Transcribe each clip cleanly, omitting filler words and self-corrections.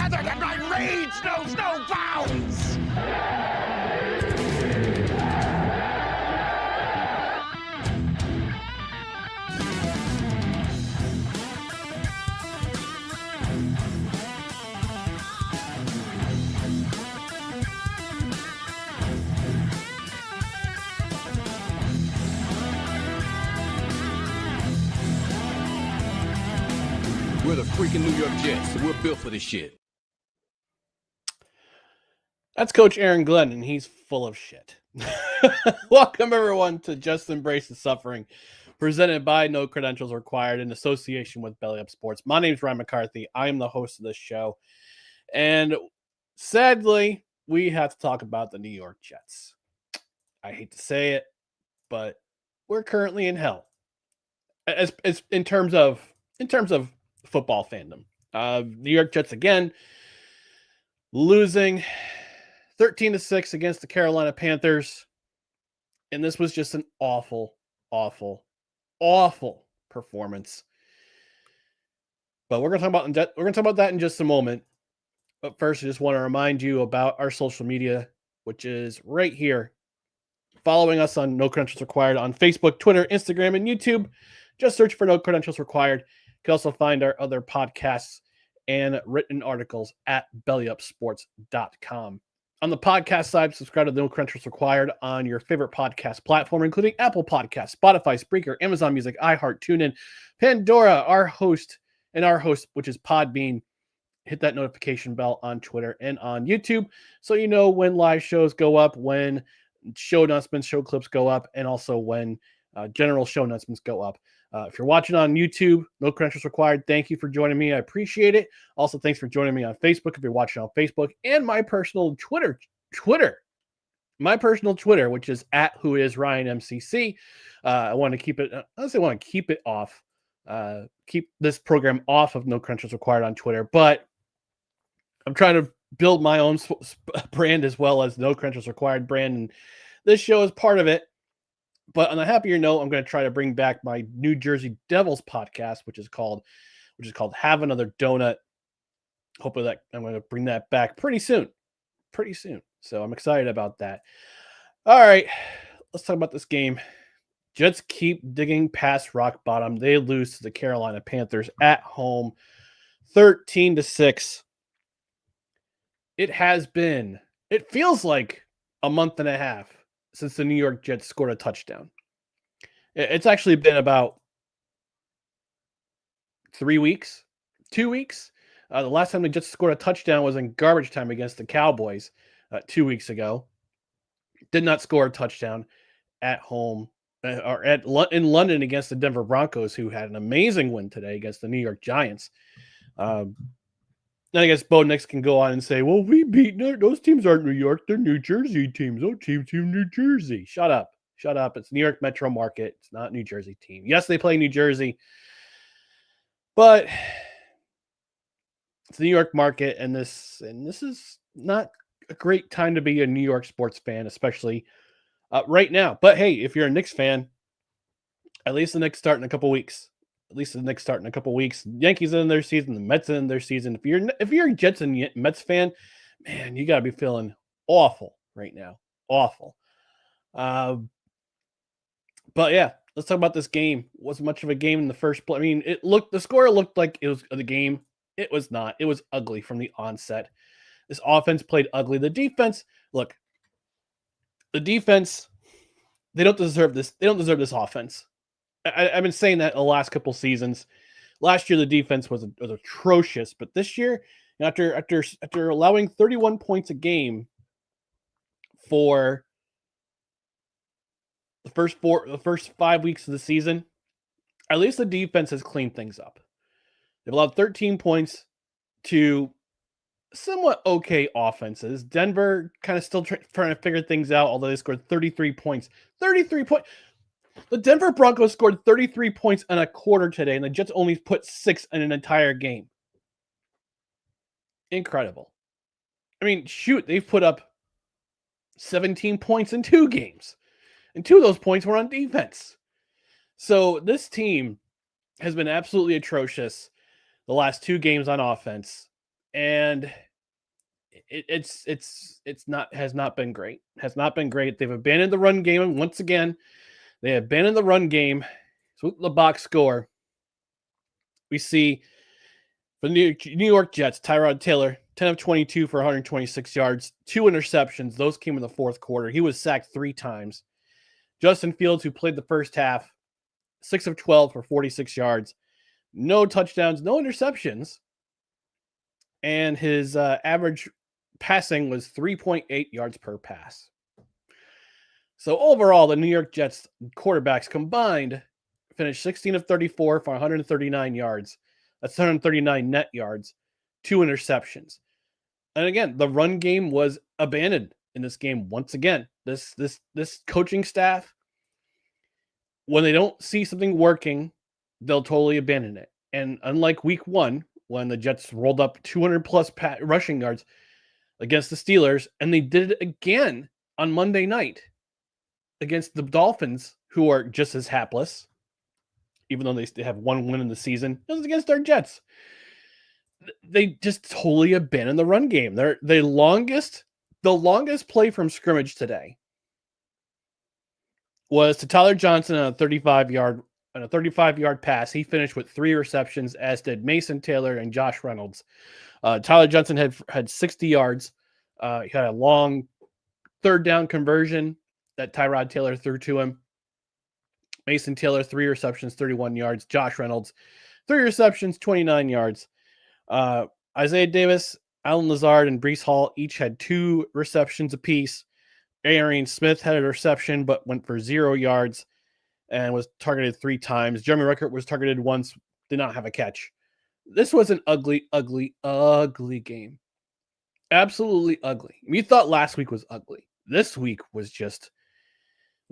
together that my rage knows no bounds! We're the freaking New York Jets, so we're built for this shit. That's Coach Aaron Glenn, and he's full of shit. Welcome, everyone, to Just Embrace the Suffering, presented by No Credentials Required in association with Belly Up Sports. My name's Ryan McCarthy. I am the host of this show. And sadly, we have to talk about the New York Jets. I hate to say it, but we're currently in hell. As in terms of football fandom. New York Jets again losing 13-6 against the Carolina Panthers. And this was just an awful performance. But we're going to talk about that in just a moment. But first, I just want to remind you about our social media, which is right here. Following us on No Credentials Required on Facebook, Twitter, Instagram, and YouTube. Just search for No Credentials Required. You can also find our other podcasts and written articles at bellyupsports.com. On the podcast side, subscribe to No Credentials Required on your favorite podcast platform, including Apple Podcasts, Spotify, Spreaker, Amazon Music, iHeart, TuneIn, Pandora, our host, which is Podbean. Hit that notification bell on Twitter and on YouTube so you know when live shows go up, when show announcements, show clips go up, and also when general show announcements go up. If you're watching on YouTube, No Credentials Required, thank you for joining me. I appreciate it. Also, thanks for joining me on Facebook if you're watching on Facebook, and my personal Twitter, which is at whoisryanmcc. I want to keep it. Honestly, I want to keep it off. Keep this program off of No Credentials Required on Twitter, but I'm trying to build my own brand as well as No Credentials Required brand, and this show is part of it. But on a happier note, I'm going to try to bring back my New Jersey Devils podcast, which is called Have Another Donut. Hopefully that I'm going to bring that back pretty soon. So I'm excited about that. All right, let's talk about this game. Jets keep digging past rock bottom. They lose to the Carolina Panthers at home, 13-6. It feels like a month and a half since the New York Jets scored a touchdown. It's actually been about 3 weeks, 2 weeks. The last time the Jets scored a touchdown was in garbage time against the Cowboys 2 weeks ago. Did not score a touchdown at home or in London against the Denver Broncos, who had an amazing win today against the New York Giants. Then I guess Bo Nix can go on and say, well, we beat those teams aren't New York. They're New Jersey teams. Those teams from New Jersey. Shut up. It's New York metro market. It's not New Jersey team. Yes, they play New Jersey, but it's the New York market, and this is not a great time to be a New York sports fan, especially right now. But hey, if you're a Knicks fan, at least the Knicks start in a couple weeks. Yankees in their season, the Mets in their season. If you're a Jets and Mets fan, man, you gotta be feeling awful right now. Awful. But yeah, let's talk about this game. It wasn't much of a game in the first play. I mean, the score looked like it was the game. It was not. It was ugly from the onset. This offense played ugly. The defense, they don't deserve this. They don't deserve this offense. I've been saying that the last couple seasons. Last year, the defense was atrocious, but this year, after allowing 31 points a game for the first 5 weeks of the season, at least the defense has cleaned things up. They've allowed 13 points to somewhat okay offenses. Denver kind of still trying to figure things out, although they scored 33 points. 33 points. The Denver Broncos scored 33 points in a quarter today, and the Jets only put 6 in an entire game. Incredible. I mean, shoot, they've put up 17 points in 2 games. And 2 of those points were on defense. So this team has been absolutely atrocious the last 2 games on offense. and has not been great. Has not been great. They've abandoned the run game, and once again, they abandoned the run game. So with the box score, we see the New York Jets, Tyrod Taylor, 10 of 22 for 126 yards, 2 interceptions. Those came in the fourth quarter. He was sacked 3 times. Justin Fields, who played the first half, 6 of 12 for 46 yards, no touchdowns, no interceptions. And his average passing was 3.8 yards per pass. So overall, the New York Jets quarterbacks combined finished 16 of 34 for 139 yards. That's 139 net yards, 2 interceptions. And again, the run game was abandoned in this game once again. This coaching staff, when they don't see something working, they'll totally abandon it. And unlike week 1, when the Jets rolled up 200 plus rushing yards against the Steelers, and they did it again on Monday night against the Dolphins, who are just as hapless, even though they have 1 win in the season. It was against our Jets. They just totally abandoned the run game. The longest play from scrimmage today was to Tyler Johnson on a 35-yard pass. He finished with 3 receptions, as did Mason Taylor and Josh Reynolds. Tyler Johnson had 60 yards. He had a long third down conversion that Tyrod Taylor threw to him. Mason Taylor, 3 receptions, 31 yards. Josh Reynolds, 3 receptions, 29 yards. Isaiah Davis, Alan Lazard, and Breece Hall each had 2 receptions apiece. Arian Smith had a reception but went for 0 yards and was targeted 3 times. Jeremy Ruckert was targeted once, did not have a catch. This was an ugly, ugly, ugly game. Absolutely ugly. We thought last week was ugly. This week was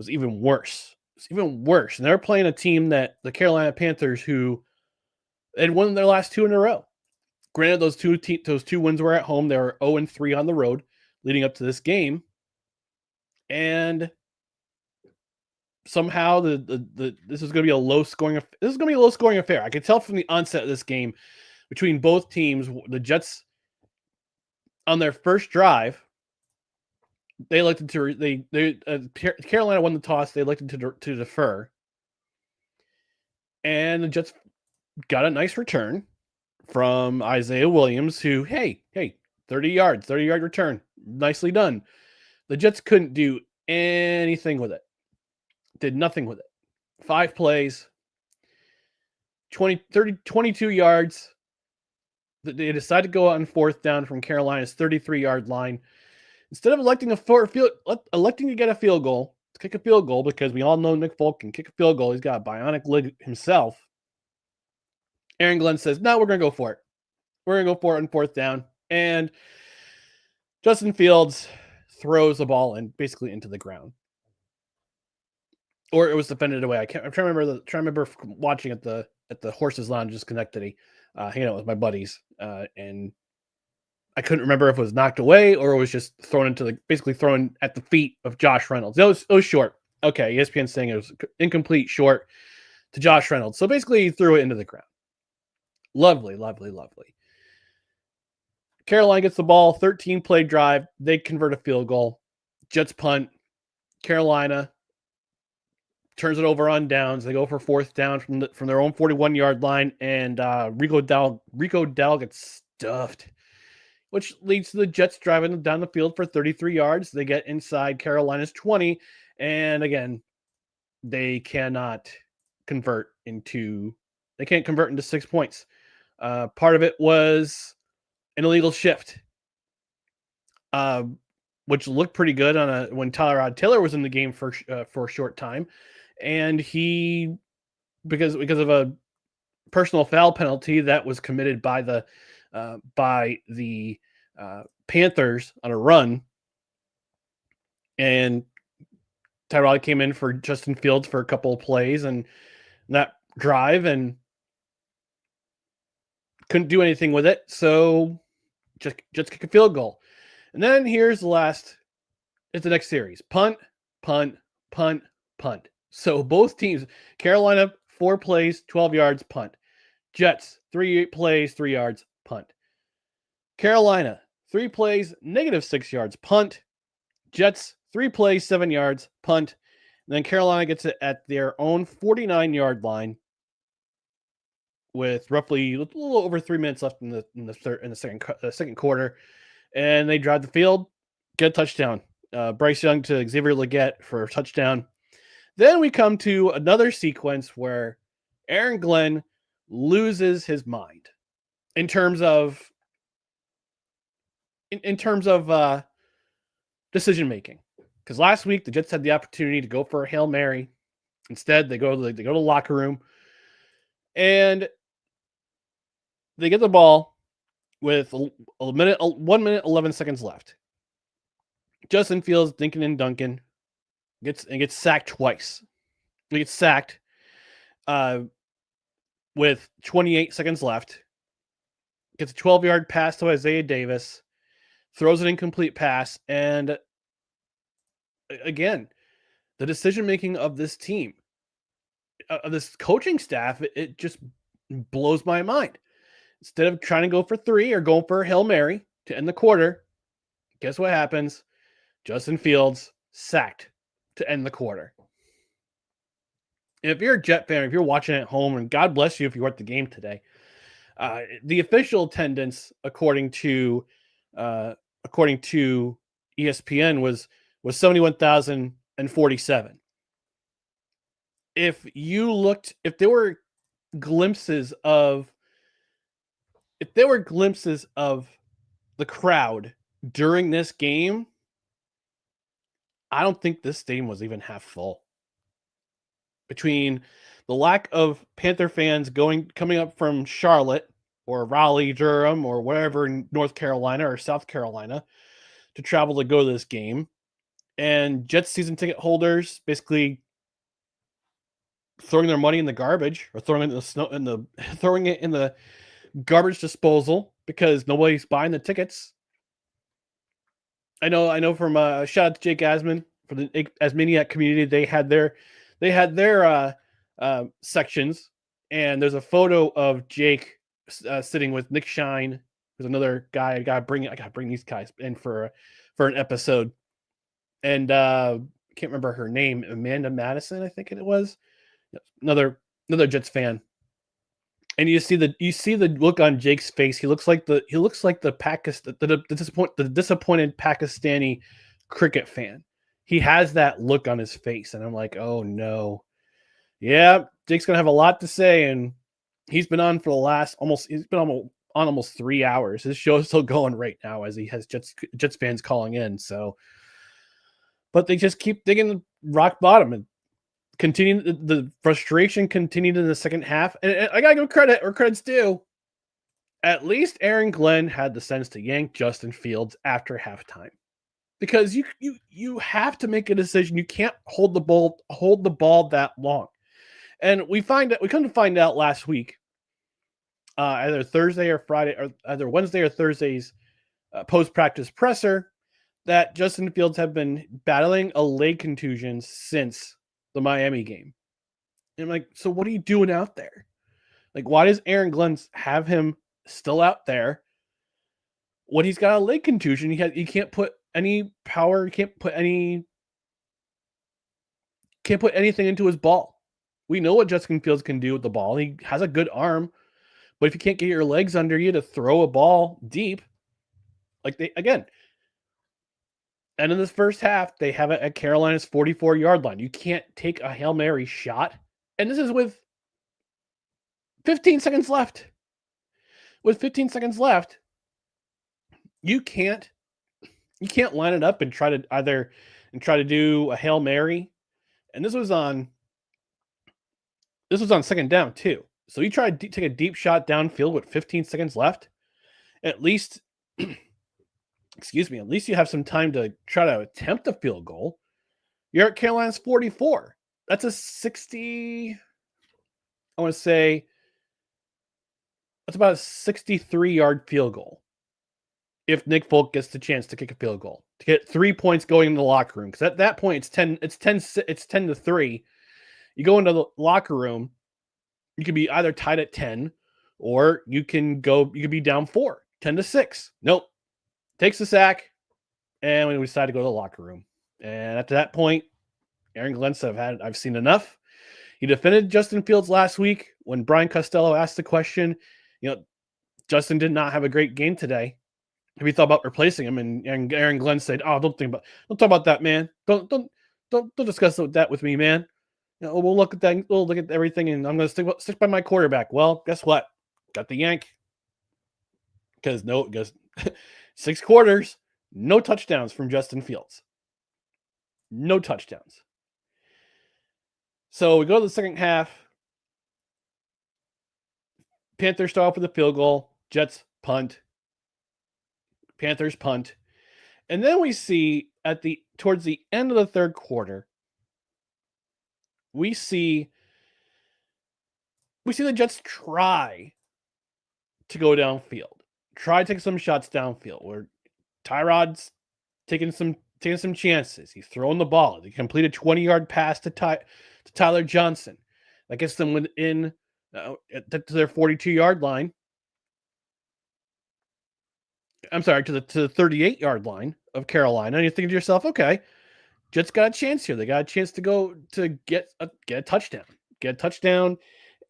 even worse. It's even worse. And they're playing a team that the Carolina Panthers, who had won their last 2 in a row. Granted, those two wins were at home. They were 0-3 on the road leading up to this game. And somehow this is going to be a low scoring affair. I could tell from the onset of this game between both teams. The Jets, on their first drive, they elected to Carolina won the toss. They elected to defer, and the Jets got a nice return from Isaiah Williams, who 30-yard return, nicely done. The Jets couldn't do anything with it. Did nothing with it. 5 plays, 22 yards. They decided to go out on 4th down from Carolina's 33-yard line. Instead of electing to get a field goal, to kick a field goal, because we all know Nick Folk can kick a field goal. He's got a bionic leg himself. Aaron Glenn says, no, we're going to go for it. We're going to go for it on 4th down. And Justin Fields throws the ball basically into the ground. Or it was defended away. I'm trying to remember watching at the Horses Lounge in Schenectady, hanging out with my buddies, and I couldn't remember if it was knocked away or it was just basically thrown at the feet of Josh Reynolds. It was short. Okay, ESPN's saying it was incomplete, short to Josh Reynolds. So basically, he threw it into the ground. Lovely, lovely, lovely. Carolina gets the ball, 13-play drive. They convert a field goal. Jets punt. Carolina turns it over on downs. They go for 4th down from their own 41-yard line, and Rico Dowdle gets stuffed, which leads to the Jets driving down the field for 33 yards. They get inside Carolina's 20, and again, they can't convert into 6 points. Part of it was an illegal shift, which looked pretty good when Tyrod Taylor was in the game for a short time, and he, because of a personal foul penalty that was committed by the Panthers on a run, and Tyrod came in for Justin Fields for a couple of plays and that drive and couldn't do anything with it. So just kick a field goal. And then here's the next series. Punt, punt, punt, punt. So both teams, Carolina, 4 plays, 12 yards, punt. Jets, 3 plays, 3 yards, punt. Carolina, 3 plays, -6 yards, punt. Jets, 3 plays, 7 yards, punt. And then Carolina gets it at their own 49-yard line with roughly a little over 3 minutes left in the second quarter, and they drive the field, get a touchdown. Bryce Young to Xavier Legette for a touchdown. Then we come to another sequence where Aaron Glenn loses his mind in terms of decision making. Because last week the Jets had the opportunity to go for a Hail Mary. Instead, they go to the locker room and they get the ball with 1 minute 11 seconds left. Justin Fields, dinking and dunking, gets sacked twice. He gets sacked with 28 seconds left. Gets a 12-yard pass to Isaiah Davis, throws an incomplete pass, and again, the decision-making of this team, of this coaching staff, it just blows my mind. Instead of trying to go for 3 or going for a Hail Mary to end the quarter, guess what happens? Justin Fields sacked to end the quarter. If you're a Jet fan, if you're watching at home, and God bless you if you were at the game today, the official attendance, according to ESPN, was 71,047. If there were glimpses of the crowd during this game, I don't think this stadium was even half full. Between the lack of Panther fans coming up from Charlotte or Raleigh, Durham, or wherever in North Carolina or South Carolina to travel to go to this game, and Jets season ticket holders basically throwing their money in the garbage or throwing it in the garbage disposal because nobody's buying the tickets. I know from shout out to Jake Asman for the Asmaniac community. They had their sections, and there's a photo of Jake sitting with Nick Shine, who's another guy. I gotta bring these guys in for an episode. And I can't remember her name, Amanda Madison, I think it was. Another Jets fan. And you see the look on Jake's face. He looks like the disappointed Pakistani cricket fan. He has that look on his face, and I'm like, oh no, yeah, Jake's gonna have a lot to say, and he's been on almost 3 hours. His show is still going right now as he has Jets fans calling in. So, but they just keep digging rock bottom and continuing. The frustration continued in the second half, and I gotta give credit where credit's due. At least Aaron Glenn had the sense to yank Justin Fields after halftime, because you have to make a decision. You can't hold the ball that long. And we couldn't find out last week, either Thursday or Friday, or either Wednesday or Thursday's post-practice presser, that Justin Fields had been battling a leg contusion since the Miami game. And I'm like, so what are you doing out there? Like, why does Aaron Glenn have him still out there when he's got a leg contusion? He can't put any power, can't put anything into his ball. We know what Justin Fields can do with the ball. He has a good arm, but if you can't get your legs under you to throw a ball deep, and in this first half, they have it at Carolina's 44-yard line. You can't take a Hail Mary shot. And this is with 15 seconds left. With 15 seconds left, you can't line it up and try to do a Hail Mary. And this was on second down too. So you try to take a deep shot downfield with 15 seconds left. At least at least you have some time to try to attempt a field goal. You're at Carolina's 44. That's a 60, I want to say, that's about a 63-yard field goal. If Nick Folk gets the chance to kick a field goal, to get 3 points going in the locker room. Because at that point, it's 10-3. You go into the locker room, you could be either tied at 10, or you can be down 4. 10-6. Nope. Takes the sack, and we decide to go to the locker room. And at that point, Aaron Glenn said, I've seen enough. He defended Justin Fields last week when Brian Costello asked the question, Justin did not have a great game today. Have you thought about replacing him? And Aaron Glenn said, "Oh, don't talk about that, man. Don't discuss that with me, man. We'll look at that. We'll look at everything, and I'm going to stick by my quarterback." Well, guess what? Got the yank because 6 quarters, no touchdowns from Justin Fields. No touchdowns. So we go to the second half. Panthers start off with a field goal. Jets punt. Panthers punt. And then we see towards the end of the third quarter, we see the Jets try to go downfield. Try to take some shots downfield where Tyrod's taking some chances. He's throwing the ball. They complete a 20-yard pass to Tyler Johnson. That gets them within to their 42-yard line. I'm sorry, to the 38-yard line of Carolina. And you're thinking to yourself, okay, Jets got a chance here. They got a chance to go to get a touchdown. Get a touchdown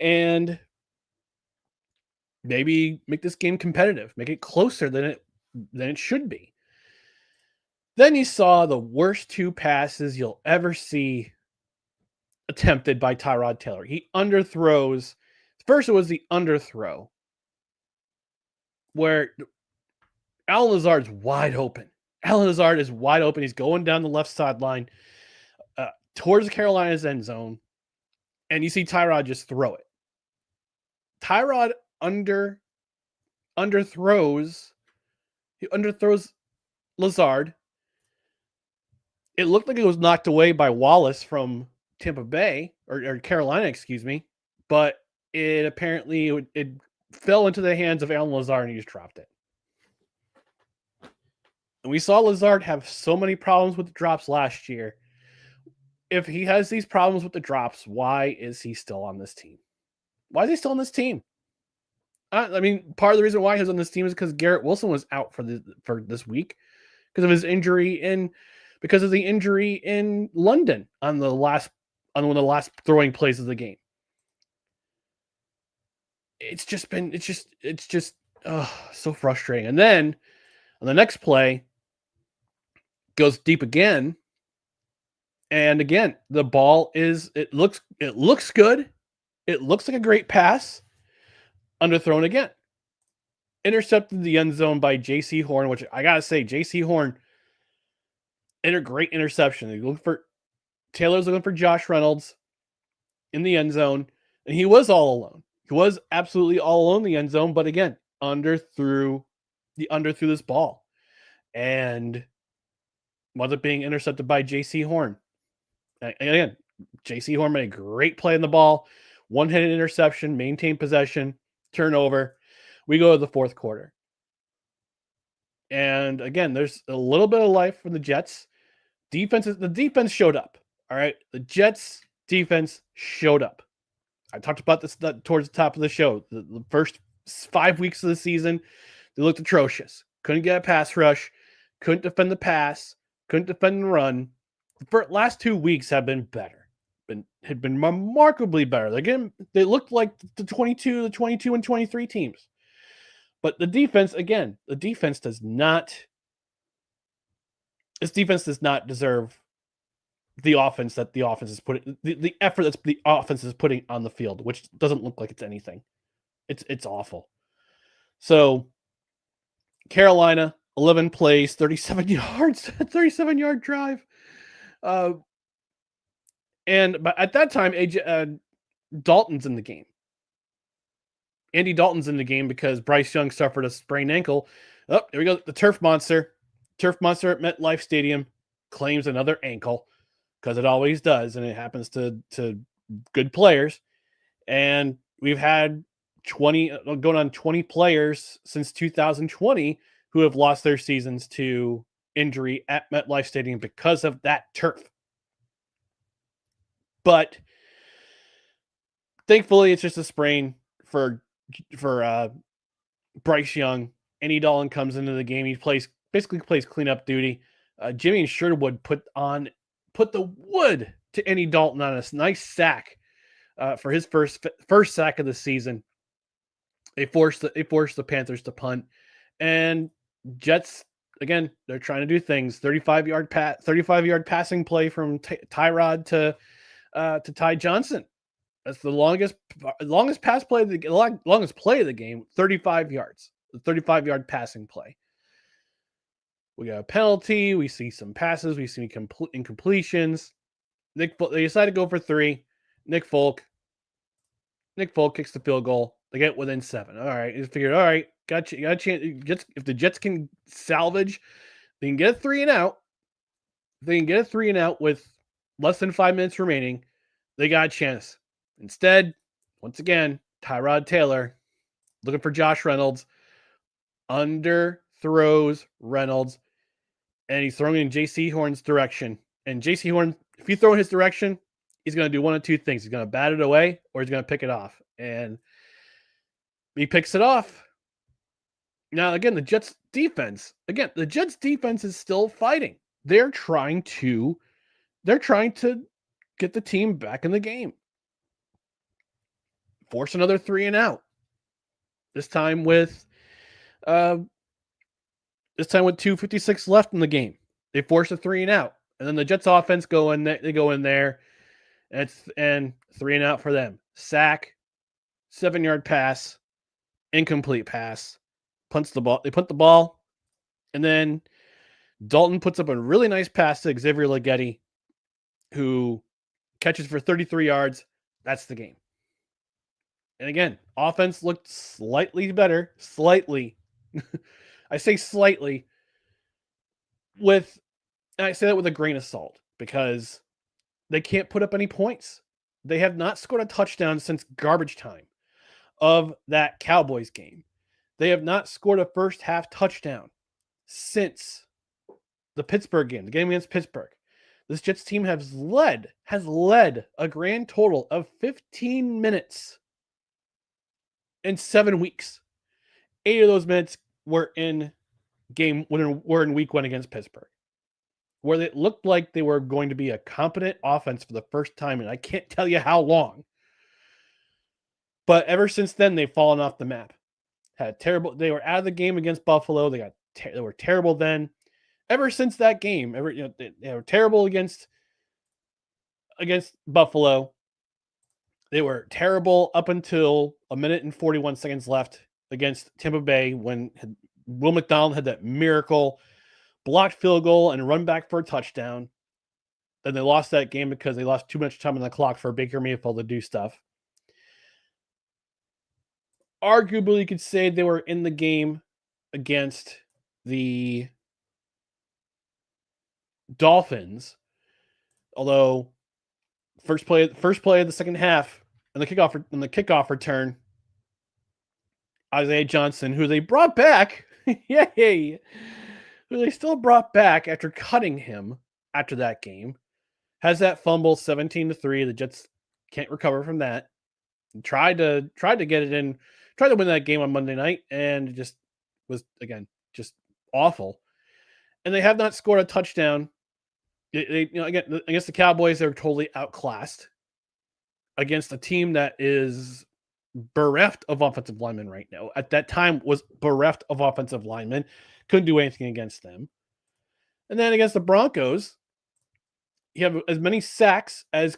and maybe make this game competitive. Make it closer than it should be. Then you saw the worst 2 passes you'll ever see attempted by Tyrod Taylor. He underthrows. First, it was the underthrow where Allen Lazard's wide open. Allen Lazard is wide open. He's going down the left sideline towards Carolina's end zone, and you see Tyrod just throw it. Tyrod underthrows Lazard. It looked like it was knocked away by Wallace from Tampa Bay or Carolina, excuse me, but it apparently it fell into the hands of Allen Lazard and he just dropped it. And we saw Lazard have so many problems with the drops last year. If he has these problems with the drops, why is he still on this team? Why is he still on this team? I mean, part of the reason why he's on this team is because Garrett Wilson was out for this week because of his injury because of the injury in London on one of the last throwing plays of the game. It's just so frustrating. And then on the next play, goes deep again. And again, the ball it looks good. It looks like a great pass. Underthrown again. Intercepted the end zone by J.C. Horn, which I got to say, J.C. Horn, great interception. Taylor's looking for Josh Reynolds in the end zone, and he was all alone. He was absolutely all alone in the end zone, but again, underthrew this ball. And wound up being intercepted by J.C. Horn. And again, J.C. Horn made a great play on the ball. One-handed interception, maintained possession, turnover. We go to the fourth quarter. And again, there's a little bit of life from the Jets. The defense showed up. All right. The Jets defense showed up. I talked about this towards the top of the show. The first 5 weeks of the season, they looked atrocious. Couldn't get a pass rush. Couldn't defend the pass. Couldn't defend the run. The last 2 weeks have been better. Had been remarkably better. Again, they looked like the 22 and 23 teams. But the defense does not deserve the offense that the offense is putting, the effort that the offense is putting on the field, which doesn't look like it's anything. It's awful. So Carolina, 11 plays, 37 yards, 37-yard drive. But at that time, Dalton's in the game. Andy Dalton's in the game because Bryce Young suffered a sprained ankle. Oh, here we go. The Turf Monster at MetLife Stadium claims another ankle because it always does, and it happens to good players. And we've had 20 players since 2020 who have lost their seasons to injury at MetLife Stadium because of that turf. But thankfully, it's just a sprain for Bryce Young, Andy Dalton comes into the game. He basically plays cleanup duty. Jimmy and Sherwood put the wood to Andy Dalton on a nice sack for his first sack of the season. They forced the Panthers to punt, and Jets again. They're trying to do things. 35-yard passing play from Tyrod to Ty Johnson. That's the longest pass play longest play of the game. 35 yards. The 35-yard passing play. We got a penalty. We see some passes. We see incompletions. They decide to go for 3. Nick Folk kicks the field goal. They get within 7. All right. Just figured, all right, got a chance. If the Jets can salvage, they can get a 3 and out. If they can get a 3 and out with less than 5 minutes remaining, they got a chance. Instead, once again, Tyrod Taylor looking for Josh Reynolds, underthrows Reynolds, and he's throwing in J.C. Horn's direction. And J.C. Horn, if you throw in his direction, he's going to do one of two things. He's going to bat it away or he's going to pick it off. And he picks it off. Now, again, the Jets defense is still fighting. They're trying to get the team back in the game. Force another 3 and out. This time with 2:56 left in the game. They force a 3 and out. And then the Jets offense go in there. And 3 and out for them. Sack, 7-yard pass, incomplete pass, punts the ball. They punt the ball, and then Dalton puts up a really nice pass to Xavier Leggetti, who catches for 33 yards. That's the game. And again, offense looked slightly better. Slightly. I say slightly. And I say that with a grain of salt because they can't put up any points. They have not scored a touchdown since garbage time of that Cowboys game. They have not scored a first half touchdown since the Pittsburgh game, the game against Pittsburgh. This Jets team has led a grand total of 15 minutes in 7 weeks. 8 of those minutes were in week 1 against Pittsburgh, where it looked like they were going to be a competent offense for the first time, and I can't tell you how long. But ever since then, they've fallen off the map. They were out of the game against Buffalo. They were terrible then. Ever since that game, they were terrible against Buffalo. They were terrible up until 1 minute and 41 seconds left against Tampa Bay when Will McDonald had that miracle blocked field goal and run back for a touchdown. Then they lost that game because they lost too much time on the clock for Baker Mayfield to do stuff. Arguably, you could say they were in the game against the Dolphins. Although first play of the second half and the kickoff return, Isaiah Johnson, who they brought back, yay, who they still brought back after cutting him after that game, has that fumble 17-3. The Jets can't recover from that. Tried to get it in, tried to win that game on Monday night, and it just was again just awful. And they have not scored a touchdown. Again against the Cowboys, they're totally outclassed against a team that is bereft of offensive linemen right now. At that time, was bereft of offensive linemen. Couldn't do anything against them. And then against the Broncos, you have as many sacks as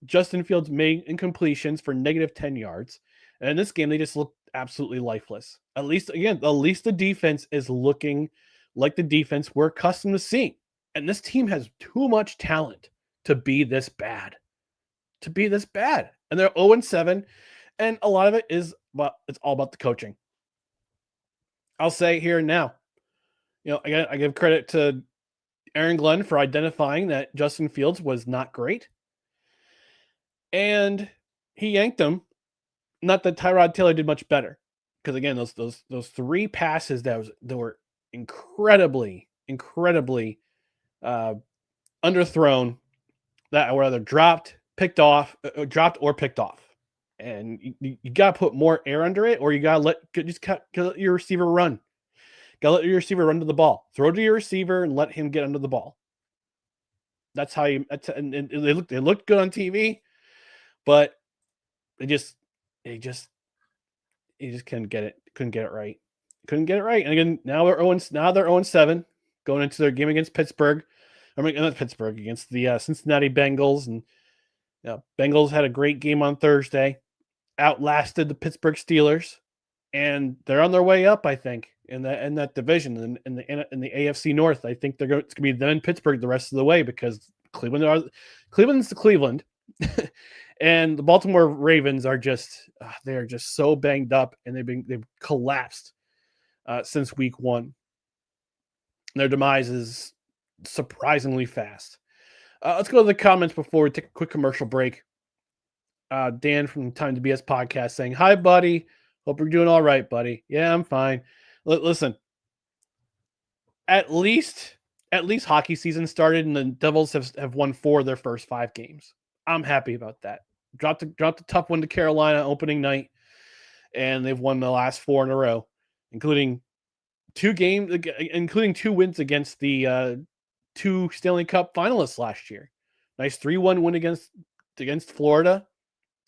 Justin Fields made incompletions for negative 10 yards. And in this game, they just looked absolutely lifeless. At least the defense is looking like the defense we're accustomed to seeing. And this team has too much talent to be this bad. And they're 0-7. And a lot of it it's all about the coaching. I'll say here and now, again, I give credit to Aaron Glenn for identifying that Justin Fields was not great. And he yanked him. Not that Tyrod Taylor did much better. Because again, those 3 passes that were incredibly underthrown, that were either dropped or picked off. And you got to put more air under it, or you got to let your receiver run. Gotta let your receiver run to the ball. Throw to your receiver and let him get under the ball. That's how you. And they looked good on TV, but they just couldn't get it. Couldn't get it right. Couldn't get it right. And again, now they're 0-7 going into their game against Pittsburgh. I mean, not Pittsburgh, against the Cincinnati Bengals. And Bengals had a great game on Thursday, outlasted the Pittsburgh Steelers, and they're on their way up, I think, in that division in the AFC North. I think it's going to be them and Pittsburgh the rest of the way, because Cleveland's the Cleveland, and the Baltimore Ravens are just they are just so banged up, and they've collapsed since week 1. Their demise is surprisingly fast. Let's go to the comments before we take a quick commercial break. Dan from Time to BS podcast saying, "Hi, buddy. Hope you're doing all right, buddy." Yeah, I'm fine. Listen, at least hockey season started, and the Devils have won 4 of their first 5 games. I'm happy about that. Dropped a tough one to Carolina opening night, and they've won the last 4 in a row, including 2 wins against the 2 Stanley Cup finalists last year. Nice 3-1 win against Florida,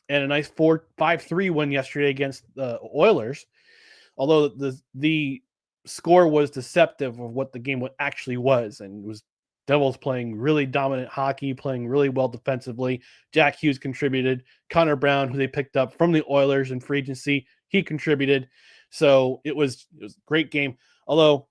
and a nice 5-3 win yesterday against the Oilers. Although the score was deceptive of what the game actually was, and it was Devils playing really dominant hockey, playing really well defensively. Jack Hughes contributed. Connor Brown, who they picked up from the Oilers in free agency, he contributed. So it was a great game. Although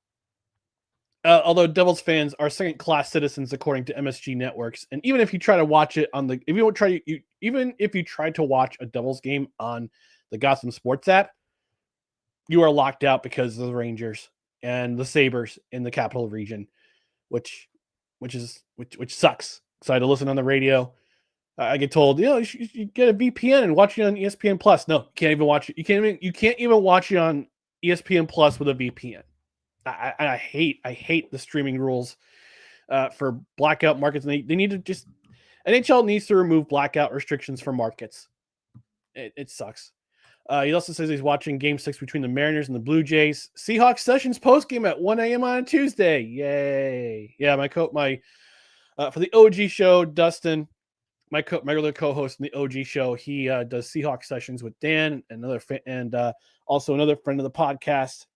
Devils fans are second-class citizens according to MSG Networks, and even if you try to watch it even if you try to watch a Devils game on the Gotham Sports app, you are locked out because of the Rangers and the Sabres in the Capital Region, which sucks. So I had to listen on the radio. I get told, you get a VPN and watch it on ESPN Plus. No, you can't even watch it. You can't even watch it on ESPN Plus with a VPN. I hate the streaming rules for blackout markets. And they need to NHL needs to remove blackout restrictions for markets. It sucks. He also says he's watching Game 6 between the Mariners and the Blue Jays. Seahawks Sessions postgame at 1 a.m. on a Tuesday. Yay! Yeah, for the OG show, Dustin, my regular co-host in the OG show, he does Seahawks Sessions with Dan and also another friend of the podcast,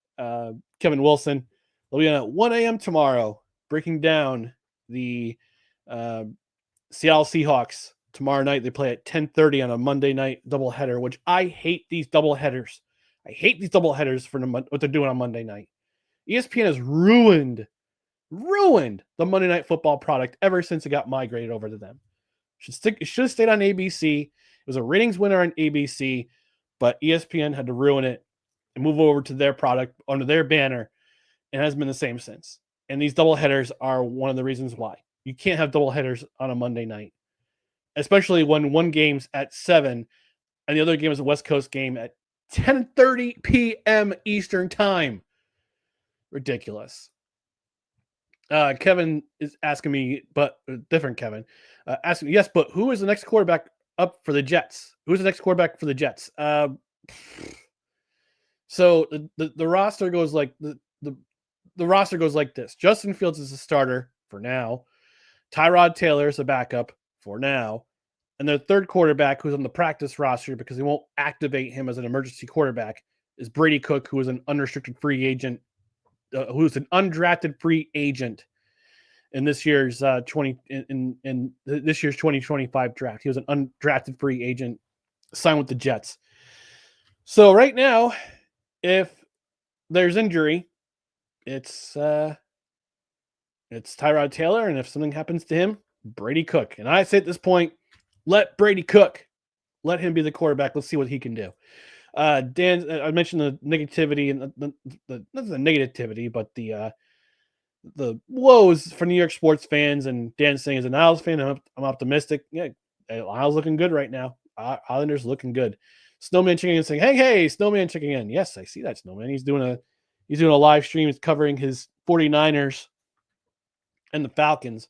Kevin Wilson. They'll be on at 1 a.m. tomorrow, breaking down the Seattle Seahawks. Tomorrow night, they play at 10:30 on a Monday night doubleheader, which I hate these doubleheaders. I hate these doubleheaders for what they're doing on Monday night. ESPN has ruined the Monday Night Football product ever since it got migrated over to them. It should have stayed on ABC. It was a ratings winner on ABC, but ESPN had to ruin it and move over to their product under their banner, and it has been the same since. And these doubleheaders are one of the reasons why. You can't have doubleheaders on a Monday night, especially when one game's at 7 and the other game is a West Coast game at 10:30 p.m. Eastern time. Ridiculous. Kevin is asking me, but different Kevin, asking me, yes, but who is the next quarterback up for the Jets? Who's the next quarterback for the Jets? So the roster goes like the roster goes like this. Justin Fields is a starter for now. Tyrod Taylor is a backup for now. And their third quarterback, who's on the practice roster because they won't activate him as an emergency quarterback, is Brady Cook, who is an unrestricted free agent, who's an undrafted free agent in this year's 2025 draft. He was an undrafted free agent signed with the Jets. So right now, if there's injury, it's Tyrod Taylor, and if something happens to him, Brady Cook. And I say at this point, let Brady cook. Let him be the quarterback. Let's see what he can do. Dan, I mentioned the negativity and not the negativity, but the woes for New York sports fans. And Dan saying, as an Isles fan, I'm optimistic. Yeah, Isles looking good right now. Islanders looking good. Snowman checking in saying, hey, Snowman checking in. Yes, I see that Snowman. He's doing a live stream. He's covering his 49ers and the Falcons.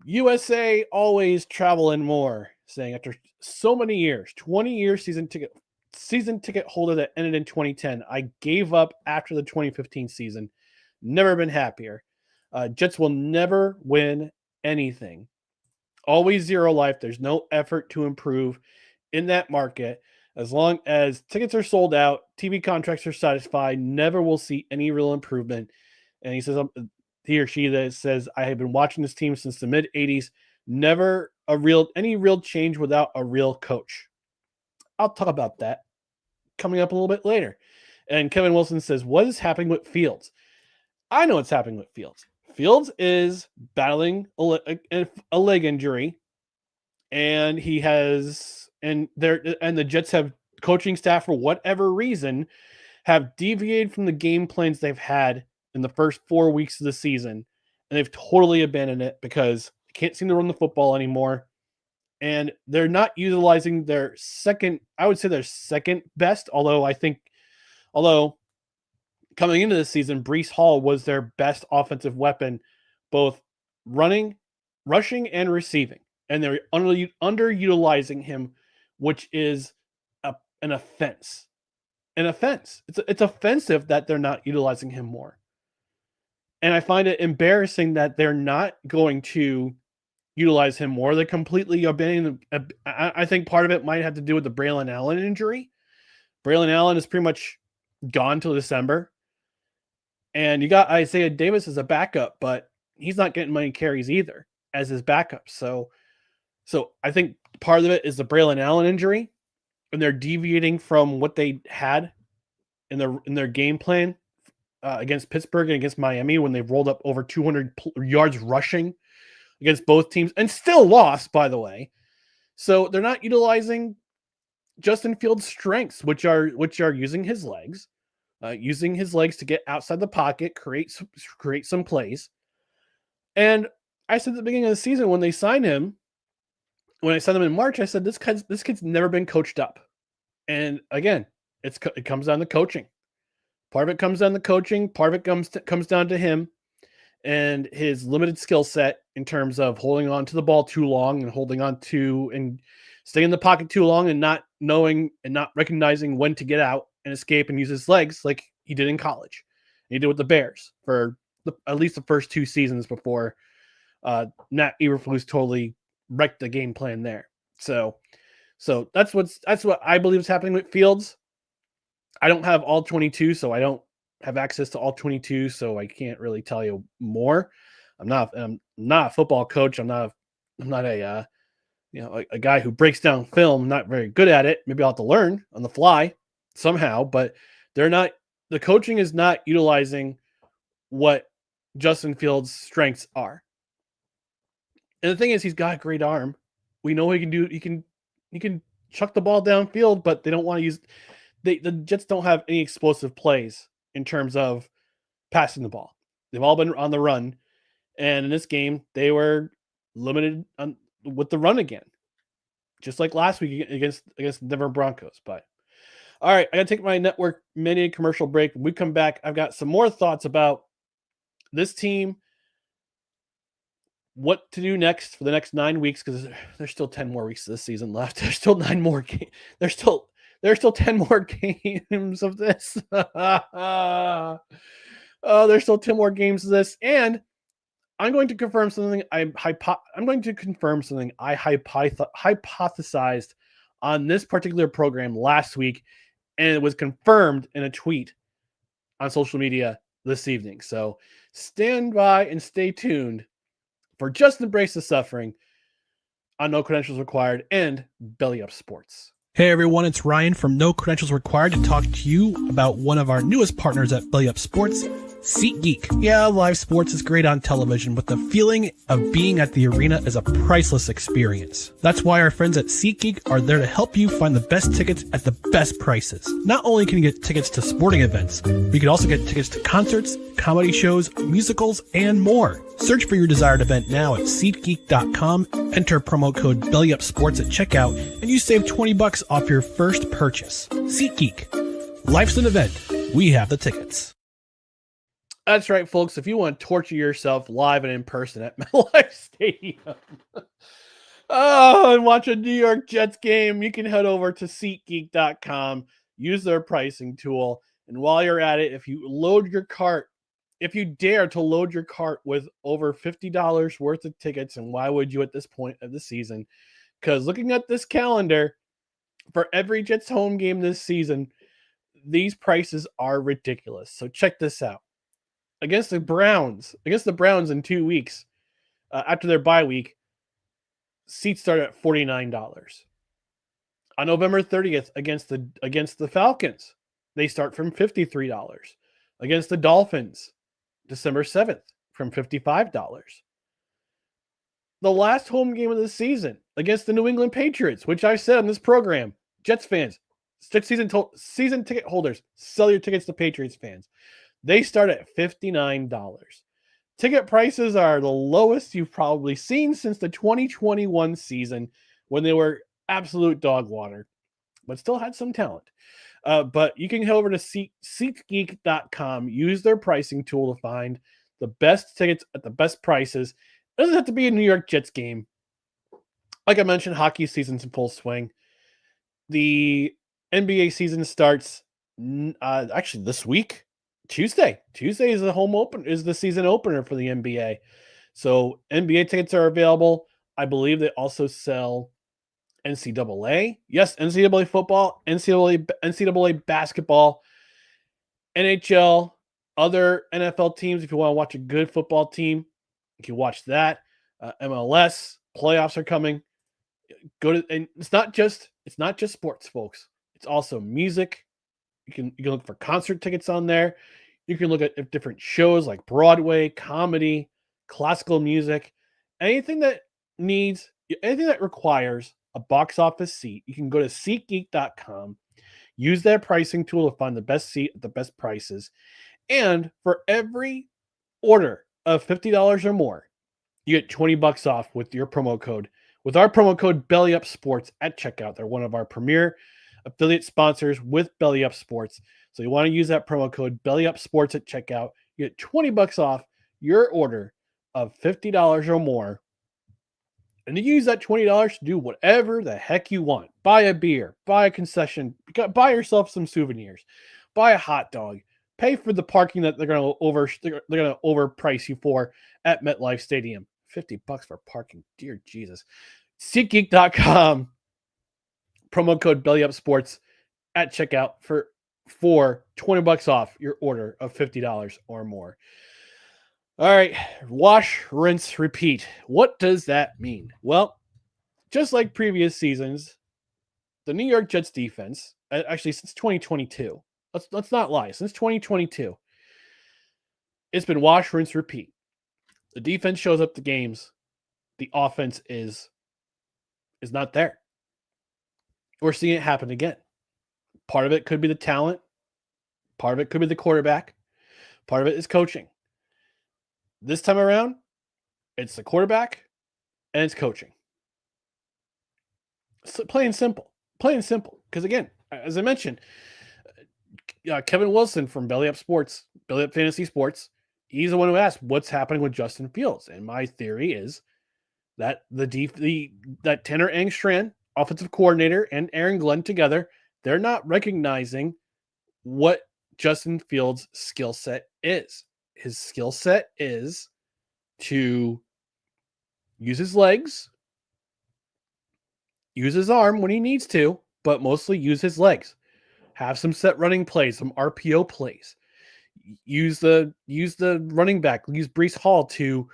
USA always traveling more, saying after so many years, 20 years season ticket season ticket holder that ended in 2010. I gave up after the 2015 season. Never been happier. Jets will never win anything. Always zero life. There's no effort to improve in that market. As long as tickets are sold out, TV contracts are satisfied, never will see any real improvement. And he says, he or she that says, I have been watching this team since the mid 80s. Never any real change without a real coach. I'll talk about that coming up a little bit later. And Kevin Wilson says, what is happening with Fields? I know what's happening with Fields. Fields is battling a leg injury, and the Jets have coaching staff for whatever reason have deviated from the game plans they've had in the first 4 weeks of the season, and they've totally abandoned it because they can't seem to run the football anymore. And they're not utilizing their second best, although coming into this season, Breece Hall was their best offensive weapon, both rushing and receiving. And they're underutilizing him, which is an offense. An offense. It's offensive that they're not utilizing him more. And I find it embarrassing that they're not going to utilize him more. They're completely abandoning him. I think part of it might have to do with the Braylon Allen injury. Braylon Allen is pretty much gone till December. And you got Isaiah Davis as a backup, but he's not getting many carries either as his backup. So I think part of it is the Braylon Allen injury, and they're deviating from what they had in their game plan against Pittsburgh and against Miami when they rolled up over 200 yards rushing against both teams and still lost, by the way. So they're not utilizing Justin Fields' strengths, which are using his legs. Using his legs to get outside the pocket, create some plays. And I said at the beginning of the season when I signed him in March, I said, this kid's never been coached up. And again, it comes down to coaching. Part of it comes down to coaching. Part of it comes down to him and his limited skill set in terms of holding on to the ball too long and staying in the pocket too long and not knowing and not recognizing when to get out and escape and use his legs like he did in college. And he did with the Bears for at least the first 2 seasons before Matt Eberflus totally wrecked the game plan there. So that's what I believe is happening with Fields. I don't have all 22, so I don't have access to all 22, so I can't really tell you more. I'm not a football coach. I'm not a guy who breaks down film. I'm not very good at it. Maybe I'll have to learn on the fly somehow, but the coaching is not utilizing what Justin Fields' strengths are. And the thing is, he's got a great arm. We know he can do. He can chuck the ball downfield, but they don't want to use. The Jets don't have any explosive plays in terms of passing the ball. They've all been on the run, and in this game, they were limited with the run again, just like last week against the Denver Broncos. But all right, I got to take my network mini commercial break. When we come back, I've got some more thoughts about this team, what to do next for the next 9 weeks, because there's still 10 more weeks of this season left. There's still 9 more games. There's still 10 more games of this. There's still 10 more games of this, and I'm going to confirm something. I'm going to confirm something I hypothesized on this particular program last week, and it was confirmed in a tweet on social media this evening. So stand by and stay tuned for Just Embrace the Suffering on No Credentials Required and Belly Up Sports. Hey everyone, it's Ryan from No Credentials Required to talk to you about one of our newest partners at Belly Up Sports, SeatGeek. Yeah, live sports is great on television, but the feeling of being at the arena is a priceless experience. That's why our friends at SeatGeek are there to help you find the best tickets at the best prices. Not only can you get tickets to sporting events, but you can also get tickets to concerts, comedy shows, musicals, and more. Search for your desired event now at SeatGeek.com, enter promo code BellyUpSports at checkout, and you save $20 off your first purchase. SeatGeek. Life's an event. We have the tickets. That's right, folks. If you want to torture yourself live and in person at MetLife Stadium, Oh, and watch a New York Jets game, you can head over to SeatGeek.com, use their pricing tool, and while you're at it, if you dare to load your cart with over $50 worth of tickets, and why would you at this point of the season? Because looking at this calendar, for every Jets home game this season, these prices are ridiculous. So check this out. Against the Browns in 2 weeks, after their bye week, seats start at $49. On November 30th against the Falcons, they start from $53. Against the Dolphins, December 7th, from $55. The last home game of the season against the New England Patriots, which I said on this program, Jets fans, season ticket holders, sell your tickets to Patriots fans. They start at $59. Ticket prices are the lowest you've probably seen since the 2021 season, when they were absolute dog water, but still had some talent. But you can head over to SeatGeek.com, use their pricing tool to find the best tickets at the best prices. It doesn't have to be a New York Jets game. Like I mentioned, hockey season's in full swing. The NBA season starts actually this week. Tuesday is the season opener for the NBA. So NBA tickets are available. I believe they also sell NCAA. Yes, NCAA football, NCAA basketball, NHL, other NFL teams. If you want to watch a good football team, you can watch that. MLS playoffs are coming. And it's not just sports, folks. It's also music. You can look for concert tickets on there. You can look at different shows like Broadway, comedy, classical music, anything that requires a box office seat. You can go to SeatGeek.com, use that pricing tool to find the best seat at the best prices. And for every order of $50 or more, you get $20 off with your promo code. With our promo code BellyUpSports at checkout. They're one of our premier affiliate sponsors with Belly Up Sports. So you want to use that promo code BellyUpSports at checkout. You get $20 off your order of $50 or more. And you use that $20 to do whatever the heck you want. Buy a beer, buy a concession, buy yourself some souvenirs, buy a hot dog, pay for the parking that they're going to overprice you for at MetLife Stadium. $50 for parking. Dear Jesus. SeatGeek.com. Promo code BellyUpSports at checkout for $20 off your order of $50 or more. All right, wash, rinse, repeat. What does that mean? Well, just like previous seasons, the New York Jets defense, actually since 2022, let's not lie, since 2022, it's been wash, rinse, repeat. The defense shows up to games, the offense is not there. We're seeing it happen again. Part of it could be the talent. Part of it could be the quarterback. Part of it is coaching. This time around, it's the quarterback and it's coaching. So plain and simple. Because again, as I mentioned, Kevin Wilson from Belly Up Fantasy Sports, he's the one who asked what's happening with Justin Fields. And my theory is that that Tanner Engstrand, offensive coordinator, and Aaron Glenn together, they're not recognizing what Justin Fields' skill set is. His skill set is to use his legs, use his arm when he needs to, but mostly use his legs. Have some set running plays, some RPO plays. Use the running back, use Breece Hall to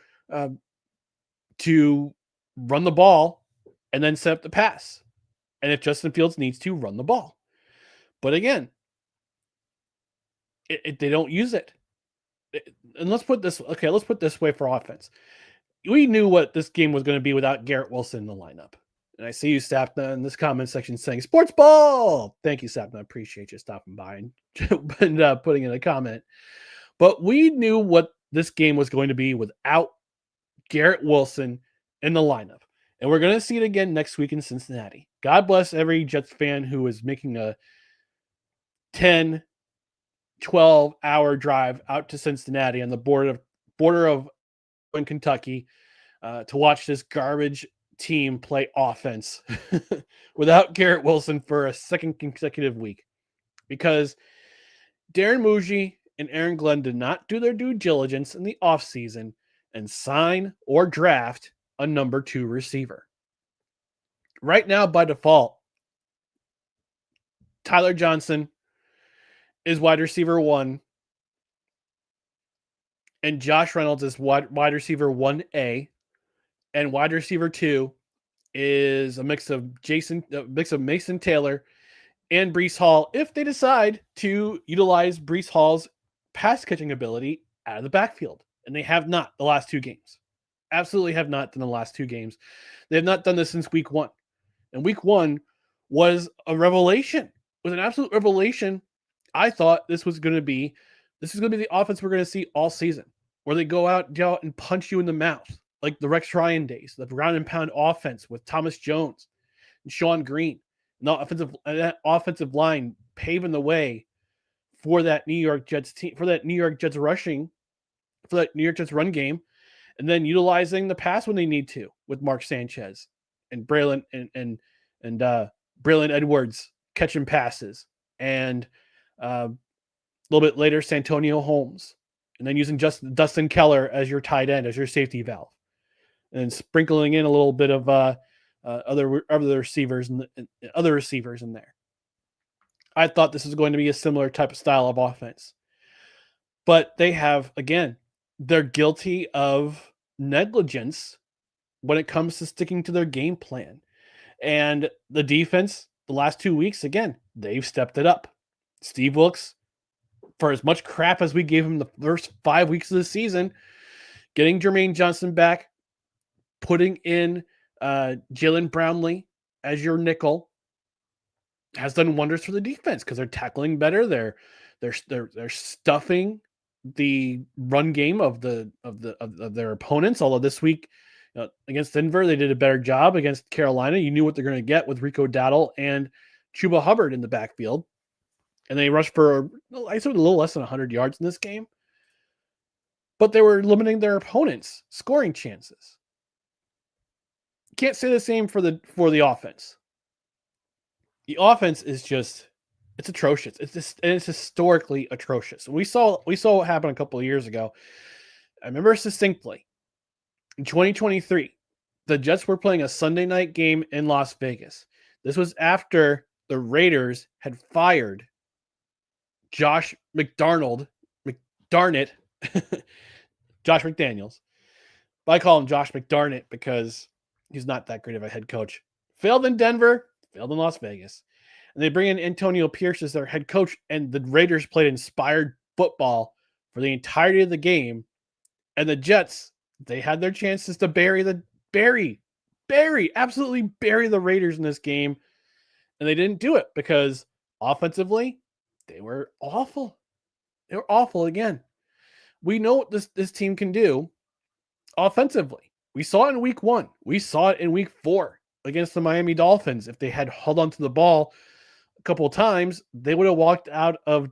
run the ball and then set up the pass. And if Justin Fields needs to, run the ball. But again, they don't use it. And let's put this way for offense. We knew what this game was going to be without Garrett Wilson in the lineup. And I see you, Sapna, in this comment section saying, sports ball! Thank you, Sapna. I appreciate you stopping by and putting in a comment. But we knew what this game was going to be without Garrett Wilson in the lineup. And we're going to see it again next week in Cincinnati. God bless every Jets fan who is making a 10, 12-hour drive out to Cincinnati on the border of Kentucky to watch this garbage team play offense without Garrett Wilson for a second consecutive week, because Darren Muji and Aaron Glenn did not do their due diligence in the offseason and sign or draft a number 2 receiver. Right now, by default, Tyler Johnson is wide receiver 1, and Josh Reynolds is wide receiver 1A, and wide receiver 2 is a mix of Mason Taylor and Breece Hall, if they decide to utilize Breece Hall's pass catching ability out of the backfield. And they have not the last 2 games. Absolutely have not done the last 2 games. They have not done this since week 1. And week 1 was a revelation. It was an absolute revelation. I thought this was going to be the offense we're going to see all season, where they go out and punch you in the mouth, like the Rex Ryan days, the ground and pound offense with Thomas Jones and Sean Green. That offensive line paving the way for that New York Jets team, for that New York Jets run game, and then utilizing the pass when they need to with Mark Sanchez and Braylon and Braylon Edwards catching passes, and a little bit later Santonio Holmes, and then using Dustin Keller as your tight end, as your safety valve, and sprinkling in a little bit of other receivers and other receivers in there. I thought this was going to be a similar type of style of offense, but they're guilty of negligence when it comes to sticking to their game plan. And the defense, the last 2 weeks, again, they've stepped it up. Steve Wilkes, for as much crap as we gave him the first 5 weeks of the season, getting Jermaine Johnson back, putting in Jalen Brownlee as your nickel, has done wonders for the defense, because they're tackling better. They're stuffing the run game of their opponents. Although this week against Denver, they did a better job. Against Carolina, you knew what they're going to get with Rico Dowdle and Chuba Hubbard in the backfield, and they rushed for I said a little less than 100 yards in this game. But they were limiting their opponents' scoring chances. Can't say the same for the offense. The offense is it's atrocious. It's historically atrocious. We saw what happened a couple of years ago. I remember distinctly. In 2023, the Jets were playing a Sunday night game in Las Vegas. This was after the Raiders had fired Josh McDaniels, Josh McDaniels. But I call him Josh McDarnett because he's not that great of a head coach. Failed in Denver, failed in Las Vegas. And they bring in Antonio Pierce as their head coach, and the Raiders played inspired football for the entirety of the game. And the Jets, they had their chances to absolutely bury the Raiders in this game. And they didn't do it because offensively, they were awful. They were awful again. We know what this team can do offensively. We saw it in week 1. We saw it in week 4 against the Miami Dolphins. If they had held onto the ball a couple of times, they would have walked out of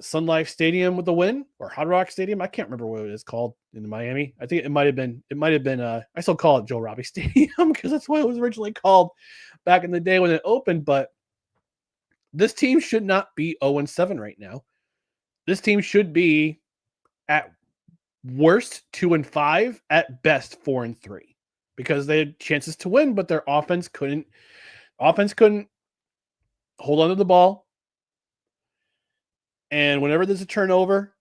Sun Life Stadium with a win, or Hard Rock Stadium. I can't remember what it is called in Miami. I think it might have been I still call it Joe Robbie Stadium because that's what it was originally called back in the day when it opened. But this team should not be 0-7 right now. This team should be at worst 2-5, at best 4-3, because they had chances to win, but their offense couldn't hold on to the ball. And whenever there's a turnover,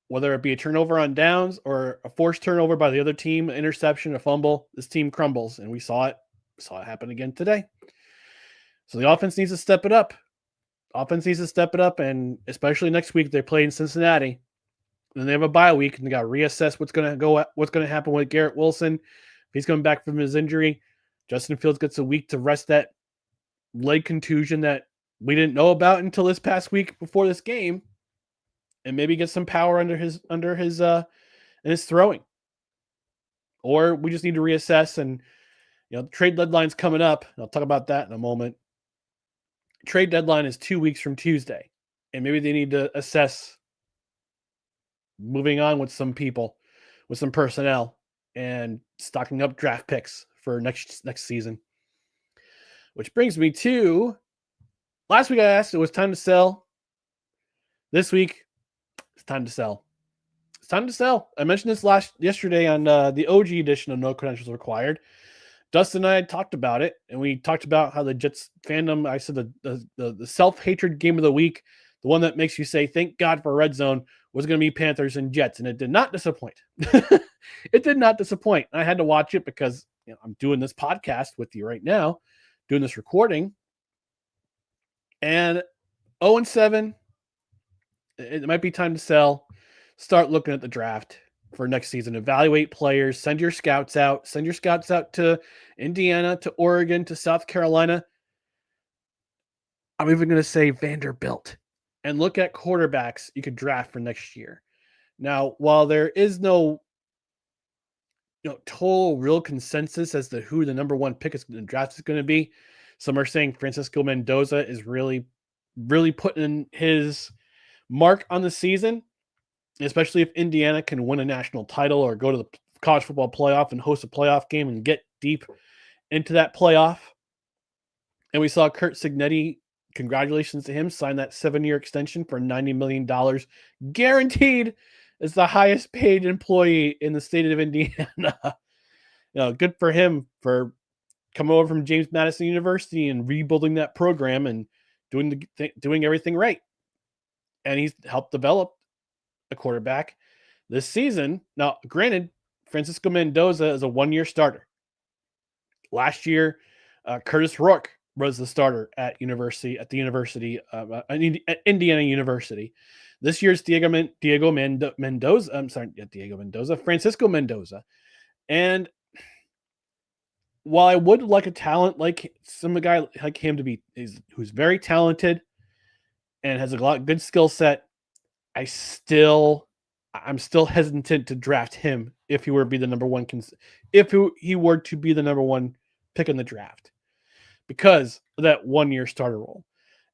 whether it be a turnover on downs or a forced turnover by the other team, an interception, a fumble, this team crumbles. And we saw it happen again today. So the offense needs to step it up. And especially next week, they play in Cincinnati. Then they have a bye week, and they got to reassess what's going to happen with Garrett Wilson. If he's coming back from his injury, Justin Fields gets a week to rest that leg contusion that we didn't know about until this past week before this game, and maybe get some power under his throwing. Or we just need to reassess, and the trade deadline's coming up. I'll talk about that in a moment. Trade deadline is 2 weeks from Tuesday, and maybe they need to assess moving on with some people, with some personnel, and stocking up draft picks for next season. Which brings me to last week I asked it was time to sell. This week, it's time to sell. It's time to sell. I mentioned this yesterday on the OG edition of No Credentials Required. Dustin and I had talked about it, and we talked about how the Jets fandom, I said the self-hatred game of the week, the one that makes you say, thank God for Red Zone, was going to be Panthers and Jets, and it did not disappoint. It did not disappoint. I had to watch it because I'm doing this podcast with you right now, doing this recording, and 0-7, it might be time to sell. Start looking at the draft for next season. Evaluate players. Send your scouts out. Send your scouts out to Indiana, to Oregon, to South Carolina. I'm even going to say Vanderbilt. And look at quarterbacks you could draft for next year. Now, while there is no total real consensus as to who the number one pick in the draft is going to be, some are saying Francisco Mendoza is really, really putting his mark on the season, especially if Indiana can win a national title or go to the college football playoff and host a playoff game and get deep into that playoff. And we saw Curt Cignetti, congratulations to him, sign that 7-year extension for $90 million guaranteed as the highest paid employee in the state of Indiana. Good for him for coming over from James Madison University and rebuilding that program and doing everything right. And he's helped develop a quarterback this season. Now, granted, Francisco Mendoza is a 1-year starter. Last year, Curtis Rourke was the starter at Indiana University. This year's Francisco Mendoza. And while I would like a talent like a guy like him to be, who's very talented and has a good skill set, I'm still hesitant to draft him if he were to be the number one. If he were to be the number one pick in the draft, because of that 1-year starter role.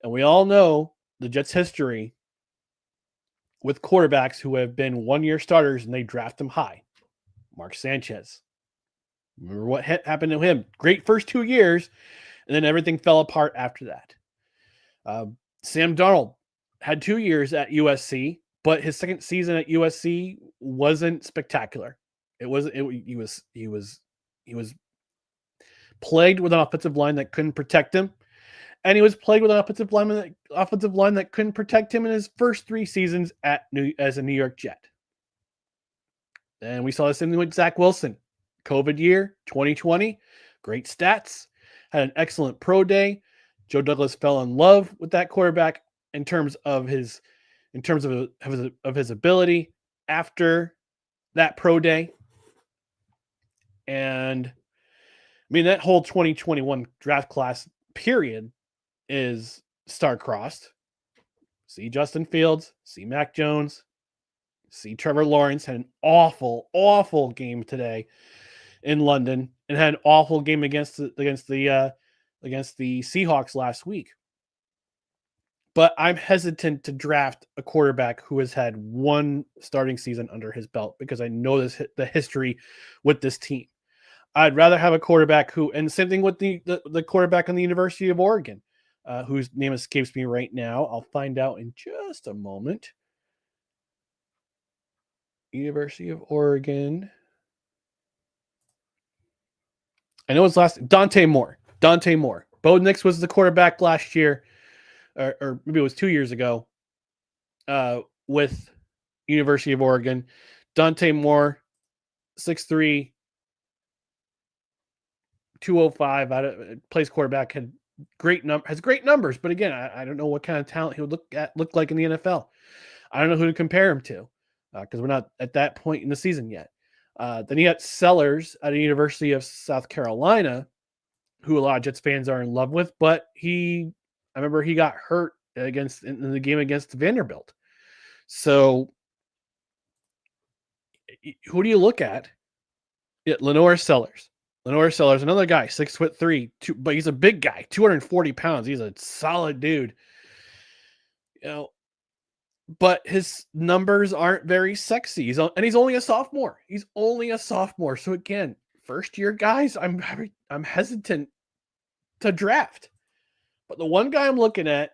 And we all know the Jets' history with quarterbacks who have been 1-year starters and they draft them high. Mark Sanchez. Remember what happened to him? Great first 2 years, and then everything fell apart after that. Sam Darnold had 2 years at USC, but his second season at USC wasn't spectacular. He was plagued with an offensive line that couldn't protect him, and he was plagued with an offensive line that couldn't protect him in his first 3 seasons as a New York Jet. And we saw the same thing with Zach Wilson. COVID year 2020, great stats, had an excellent pro day. Joe Douglas fell in love with that quarterback in terms of his ability after that pro day. And I mean, that whole 2021 draft class period is star-crossed. See Justin Fields, see Mac Jones, see Trevor Lawrence had an awful, awful game today in London and had an awful game against the Seahawks last week. But I'm hesitant to draft a quarterback who has had 1 starting season under his belt because I know the history with this team. I'd rather have a quarterback and same thing with the quarterback on the University of Oregon, whose name escapes me right now. I'll find out in just a moment. University of Oregon. I know it's Dante Moore. Bo Nix was the quarterback last year, or maybe it was 2 years ago, with University of Oregon. Dante Moore, 6'3", 205, plays quarterback, has great numbers, but again, I don't know what kind of talent he would look like in the NFL. I don't know who to compare him to because we're not at that point in the season yet. Then you got Sellers at the University of South Carolina, who a lot of Jets fans are in love with, but I remember he got hurt in the game against Vanderbilt. So who do you look at? Yeah, Lenore Sellers, another guy, 6'3", but he's a big guy, 240 pounds. He's a solid dude. but his numbers aren't very sexy. And he's only a sophomore. He's only a sophomore. So again, first year guys, I'm hesitant to draft. But the one guy I'm looking at,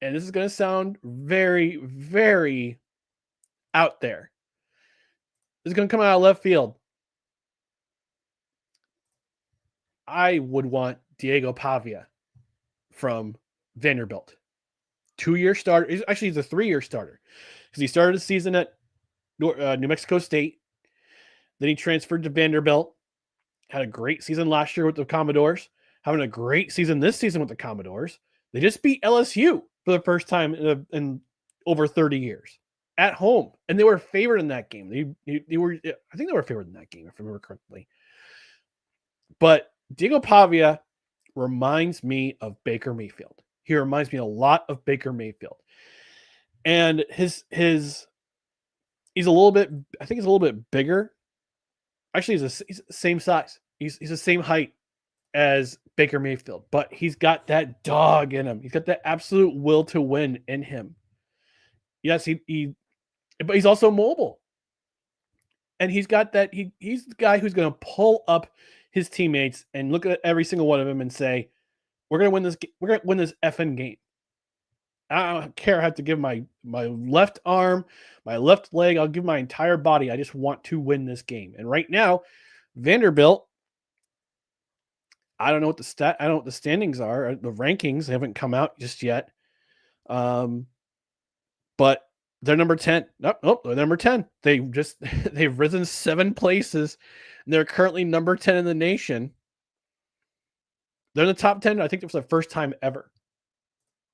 and this is going to sound very, very out there, this is going to come out of left field. I would want Diego Pavia from Vanderbilt. 2-year starter. He's a 3-year starter because he started the season at New Mexico State. Then he transferred to Vanderbilt. Had a great season last year with the Commodores. Having a great season this season with the Commodores. They just beat LSU for the first time in over 30 years at home, and they were favored in that game. They were, I think they were favored in that game if I remember correctly. But Diego Pavia reminds me of Baker Mayfield. He reminds me a lot of Baker Mayfield, and he's a little bit. I think he's a little bit bigger. Actually, he's the same size. He's the same height as Baker Mayfield, but he's got that dog in him. He's got that absolute will to win in him. Yes, but he's also mobile, and he's got that. He's the guy who's going to pull up his teammates and look at every single one of them and say, "We're going to win this. We're going to win this effing game." I don't care. I have to give my left arm, my left leg. I'll give my entire body. I just want to win this game. And right now, Vanderbilt, I don't know what I don't know what the standings are. The rankings haven't come out just yet. But they're number 10. Nope, they're number 10. They've risen 7 places, and they're currently number 10 in the nation. They're in the top 10, I think, for the first time ever,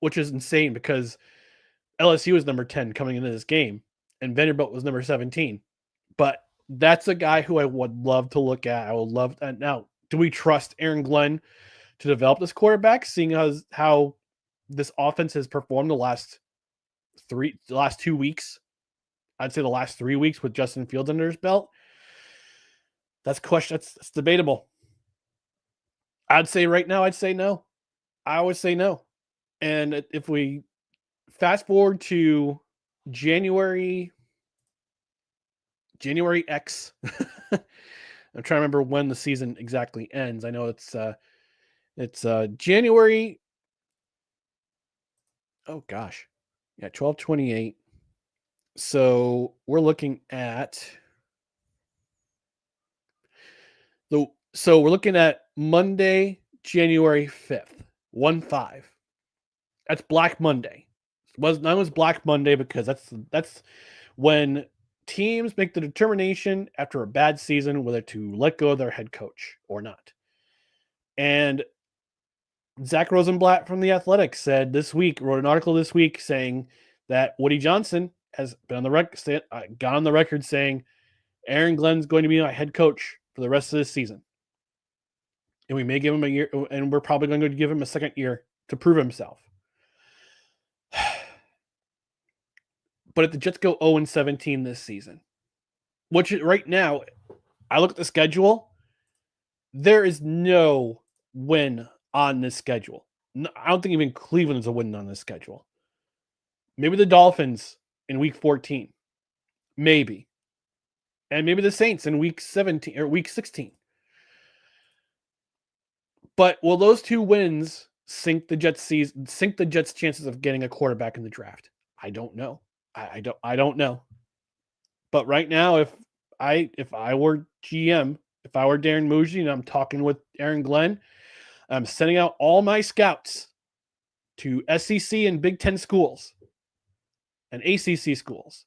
which is insane because LSU was number 10 coming into this game, and Vanderbilt was number 17. But that's a guy who I would love to look at. I would love that. Now, do we trust Aaron Glenn to develop this quarterback, seeing how this offense has performed the last 2 weeks? I'd say the last 3 weeks with Justin Fields under his belt. That's debatable. I'd say right now, I'd say no. I would say no. And if we fast forward to January X, I'm trying to remember when the season exactly ends. I know it's January. Oh gosh. Yeah, 12/28. So we're looking at Monday, January 5th, 1-5. That's Black Monday. That was Black Monday because that's when teams make the determination after a bad season whether to let go of their head coach or not. And Zach Rosenblatt from The Athletic wrote an article this week saying that Woody Johnson has been on the record, got on the record saying Aaron Glenn's going to be my head coach for the rest of this season. And we may give him a year, and we're probably going to give him a second year to prove himself. But if the Jets go 0-17 this season, which right now, I look at the schedule, there is no win on this schedule. No, I don't think even Cleveland is a win on this schedule. Maybe the Dolphins in week 14. Maybe. And maybe the Saints in week 17 or week 16. But will those 2 wins sink the Jets' chances of getting a quarterback in the draft? I don't know. I don't know. But right now, if I were GM, if I were Darren Muji and I'm talking with Aaron Glenn, I'm sending out all my scouts to SEC and Big Ten schools and ACC schools.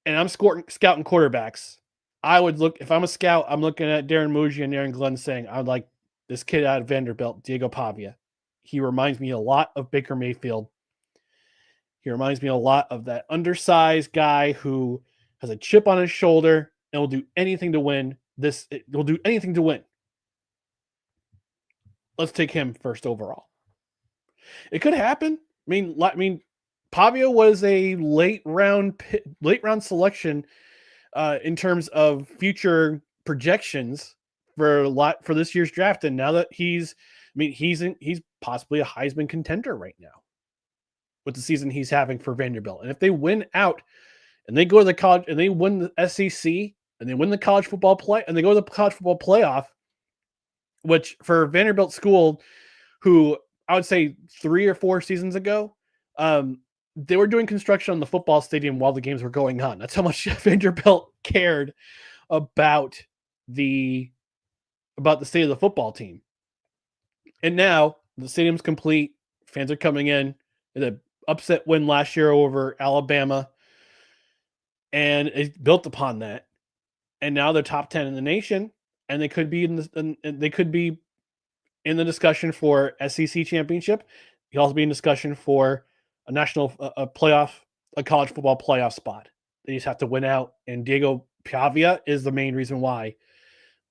And I'm scouting quarterbacks. I would look, if I'm a scout, I'm looking at Darren Muji and Aaron Glenn saying, I would like this kid out of Vanderbilt, Diego Pavia. He reminds me a lot of Baker Mayfield. He reminds me a lot of that undersized guy who has a chip on his shoulder and will do anything to win. Will do anything to win. Let's take him first overall. It could happen. I mean, Pavia was a late round selection in terms of future projections for this year's draft. And now that he's possibly a Heisman contender right now. with the season he's having for Vanderbilt. And if they win out and they go to the college and they win the SEC and they win the college football play and they go to the college football playoff, which for Vanderbilt school, who I would say 3 or 4 seasons ago, they were doing construction on the football stadium while the games were going on. That's how much Vanderbilt cared about the state of the football team. And now the stadium's complete. Fans are coming in. The upset win last year over Alabama. And it's built upon that. And now they're top 10 in the nation. And they could be in the discussion for SEC championship. He'll also be in discussion for a national playoff, a college football playoff spot. They just have to win out. And Diego Pavia is the main reason why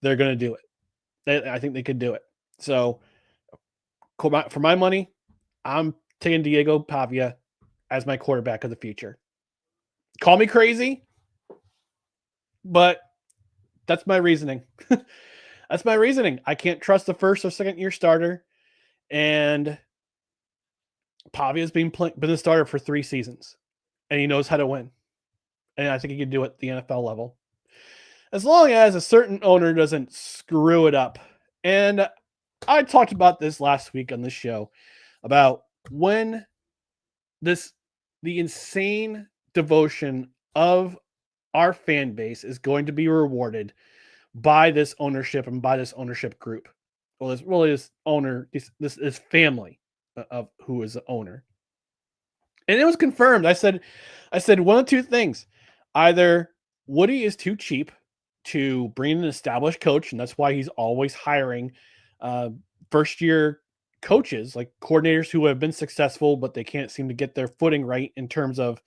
they're going to do it. I think they could do it. So for my money, I'm taking Diego Pavia as my quarterback of the future. Call me crazy, but that's my reasoning. That's my reasoning. I can't trust the first or second year starter, and Pavia's been a starter for 3 seasons, and he knows how to win. And I think he can do it at the NFL level, as long as a certain owner doesn't screw it up. And I talked about this last week on this show about when the insane devotion of our fan base is going to be rewarded by this ownership and by this ownership group. Well, it's really this owner, this family of who is the owner. And it was confirmed. I said one of 2 things. Either Woody is too cheap to bring in an established coach, and that's why he's always hiring first-year coaches, like coordinators who have been successful, but they can't seem to get their footing right in terms of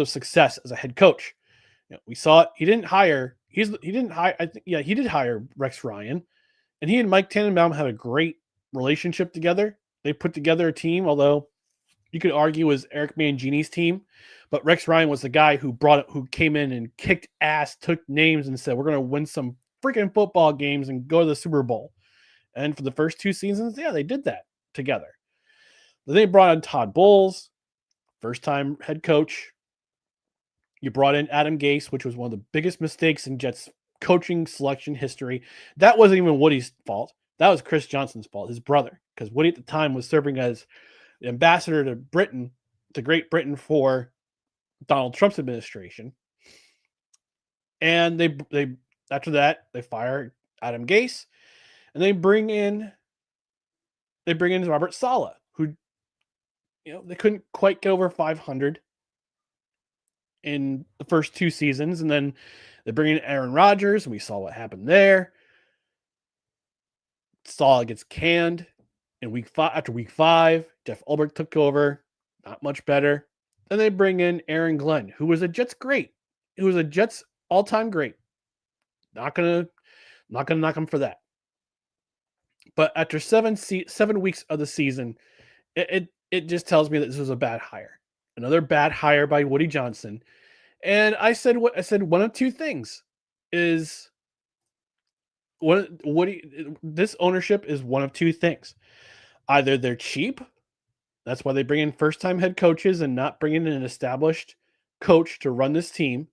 success as a head coach. You know, we saw it. He did hire Rex Ryan, and he and Mike Tannenbaum had a great relationship together. They put together a team, although you could argue it was Eric Mangini's team, but Rex Ryan was the guy who came in and kicked ass, took names, and said, "We're going to win some freaking football games and go to the Super Bowl." And for the first 2 seasons, yeah, they did that together. Then they brought in Todd Bowles, first-time head coach. You brought in Adam Gase, which was one of the biggest mistakes in Jets coaching selection history. That wasn't even Woody's fault. That was Chris Johnson's fault, his brother, because Woody at the time was serving as the ambassador to Great Britain for Donald Trump's administration. And they after that, they fire Adam Gase, and they bring in Robert Saleh, who, they couldn't quite get over 500 in the first 2 seasons, and then they bring in Aaron Rodgers, and we saw what happened there. Saleh gets canned in week 5. After week 5, Jeff Ulbrich took over, not much better. Then they bring in Aaron Glenn, who was a Jets great. Who was a Jets all-time great. Not gonna knock him for that. But after 7 weeks of the season, it just tells me that this was a bad hire. Another bad hire by Woody Johnson. And I said one of 2 things is this ownership is one of 2 things. Either they're cheap, that's why they bring in first-time head coaches and not bring in an established coach to run this team,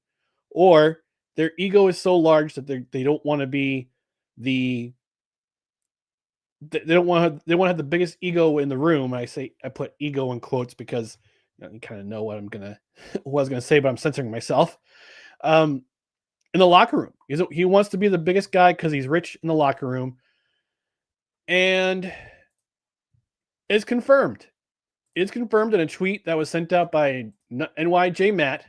or their ego is so large that they don't want to be they want to have the biggest ego in the room. I put ego in quotes because you kind of know what I was gonna say, but I'm censoring myself. In the locker room, he wants to be the biggest guy because he's rich in the locker room, and it's confirmed. It's confirmed in a tweet that was sent out by NYJ Matt,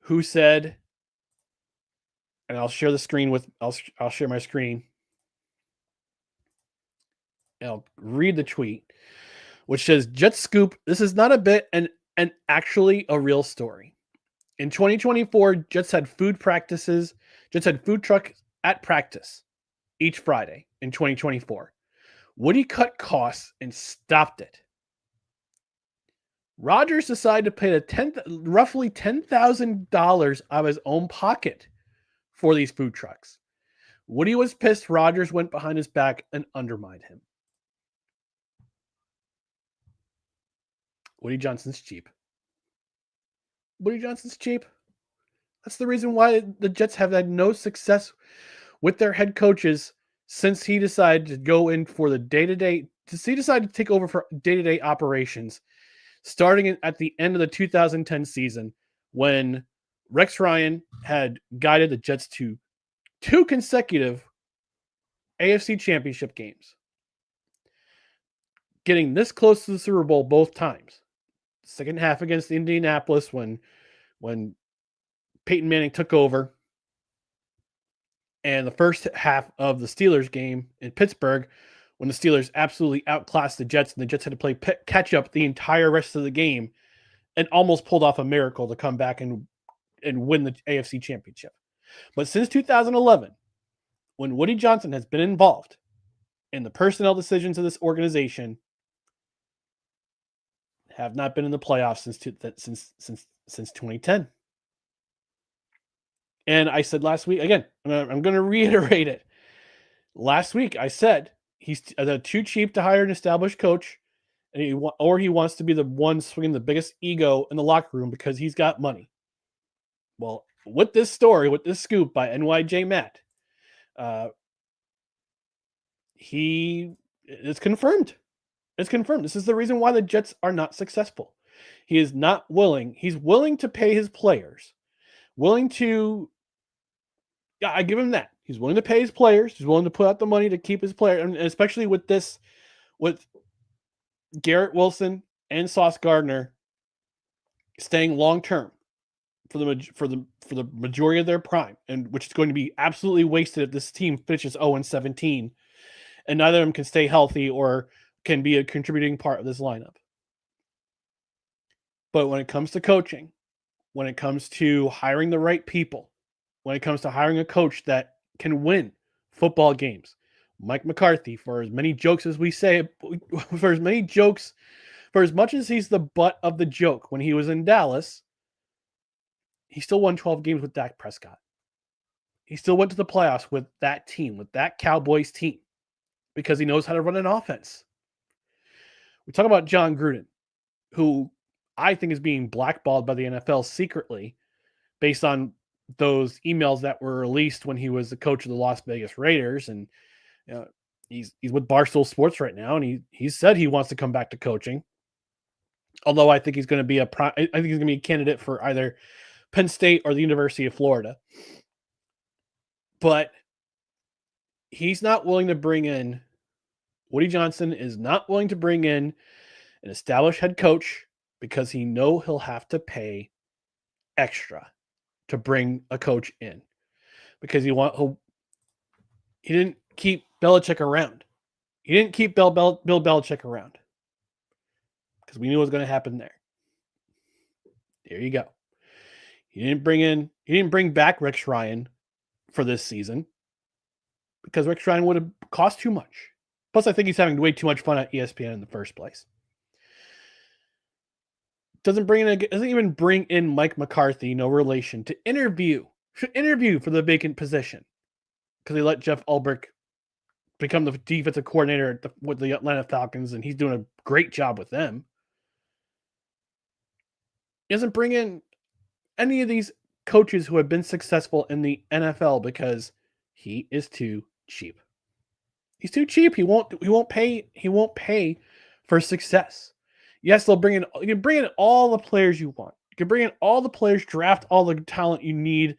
who said, and I'll share the screen I'll share my screen. And I'll read the tweet, which says, "Jet Scoop, this is not a bit and actually a real story. In 2024, Jets had food trucks at practice each Friday in 2024. Woody cut costs and stopped it. Rodgers decided to pay roughly $10,000 out of his own pocket for these food trucks. Woody was pissed Rodgers went behind his back and undermined him." Woody Johnson's cheap. Woody Johnson's cheap. That's the reason why the Jets have had no success with their head coaches since he decided to go in for the day-to-day, he decided to take over for day-to-day operations, starting at the end of the 2010 season when Rex Ryan had guided the Jets to 2 consecutive AFC Championship games, getting this close to the Super Bowl both times. Second half against Indianapolis when Peyton Manning took over, and the first half of the Steelers game in Pittsburgh when the Steelers absolutely outclassed the Jets and the Jets had to play catch up the entire rest of the game and almost pulled off a miracle to come back and win the AFC Championship. But since 2011, when Woody Johnson has been involved in the personnel decisions of this organization, have not been in the playoffs since 2010. And I said last week, again, I'm going to reiterate it. Last week, I said he's too cheap to hire an established coach, and he wants to be the one swinging the biggest ego in the locker room because he's got money. Well, with this story, with this scoop by NYJ Matt, it's confirmed. It's confirmed. This is the reason why the Jets are not successful. He is not willing. He's willing to pay his players. I give him that. He's willing to pay his players. He's willing to put out the money to keep his player, and especially with Garrett Wilson and Sauce Gardner staying long term for the majority of their prime, and which is going to be absolutely wasted if this team finishes 0-17, and neither of them can stay healthy or can be a contributing part of this lineup. But when it comes to coaching, when it comes to hiring the right people, when it comes to hiring a coach that can win football games, Mike McCarthy, for as many jokes as we say, for as much as he's the butt of the joke when he was in Dallas, he still won 12 games with Dak Prescott. He still went to the playoffs with that team, with that Cowboys team, because he knows how to run an offense. We talk about John Gruden, who I think is being blackballed by the NFL secretly based on those emails that were released when he was the coach of the Las Vegas Raiders. And he's with Barstool Sports right now, and he said he wants to come back to coaching. Although I think he's going to be a candidate for either Penn State or the University of Florida. But he's not willing to bring in, Woody Johnson is not willing to bring in an established head coach because he knows he'll have to pay extra to bring a coach in, because he didn't keep Belichick around. He didn't keep Bill Belichick around because we knew what was going to happen there. There you go. He didn't bring back Rex Ryan for this season because Rex Ryan would have cost too much. Plus, I think he's having way too much fun at ESPN in the first place. Doesn't even bring in Mike McCarthy, no relation, to interview for the vacant position because they let Jeff Ulbrich become the defensive coordinator with the Atlanta Falcons, and he's doing a great job with them. He doesn't bring in any of these coaches who have been successful in the NFL because he is too cheap. He's too cheap. He won't pay for success. Yes, you can bring in all the players you want. You can bring in all the players, draft all the talent you need,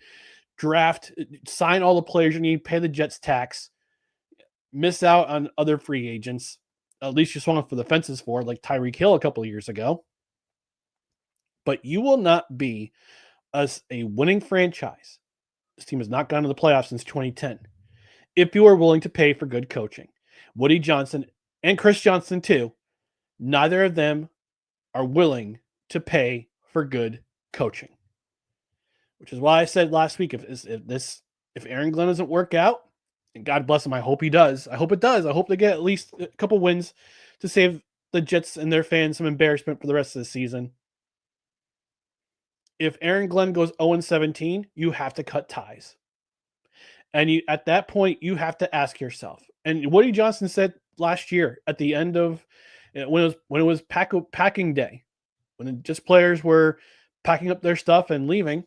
sign all the players you need, pay the Jets tax, miss out on other free agents. At least you swung for the fences for, like Tyreek Hill a couple of years ago. But you will not be a winning franchise. This team has not gone to the playoffs since 2010. If you are willing to pay for good coaching. Woody Johnson and Chris Johnson too, neither of them are willing to pay for good coaching. Which is why I said last week, if Aaron Glenn doesn't work out, and God bless him, I hope he does. I hope it does. I hope they get at least a couple wins to save the Jets and their fans some embarrassment for the rest of the season. If Aaron Glenn goes 0-17, you have to cut ties. And at that point, you have to ask yourself. And Woody Johnson said last year at the end of when it was packing day, when the Jets players were packing up their stuff and leaving,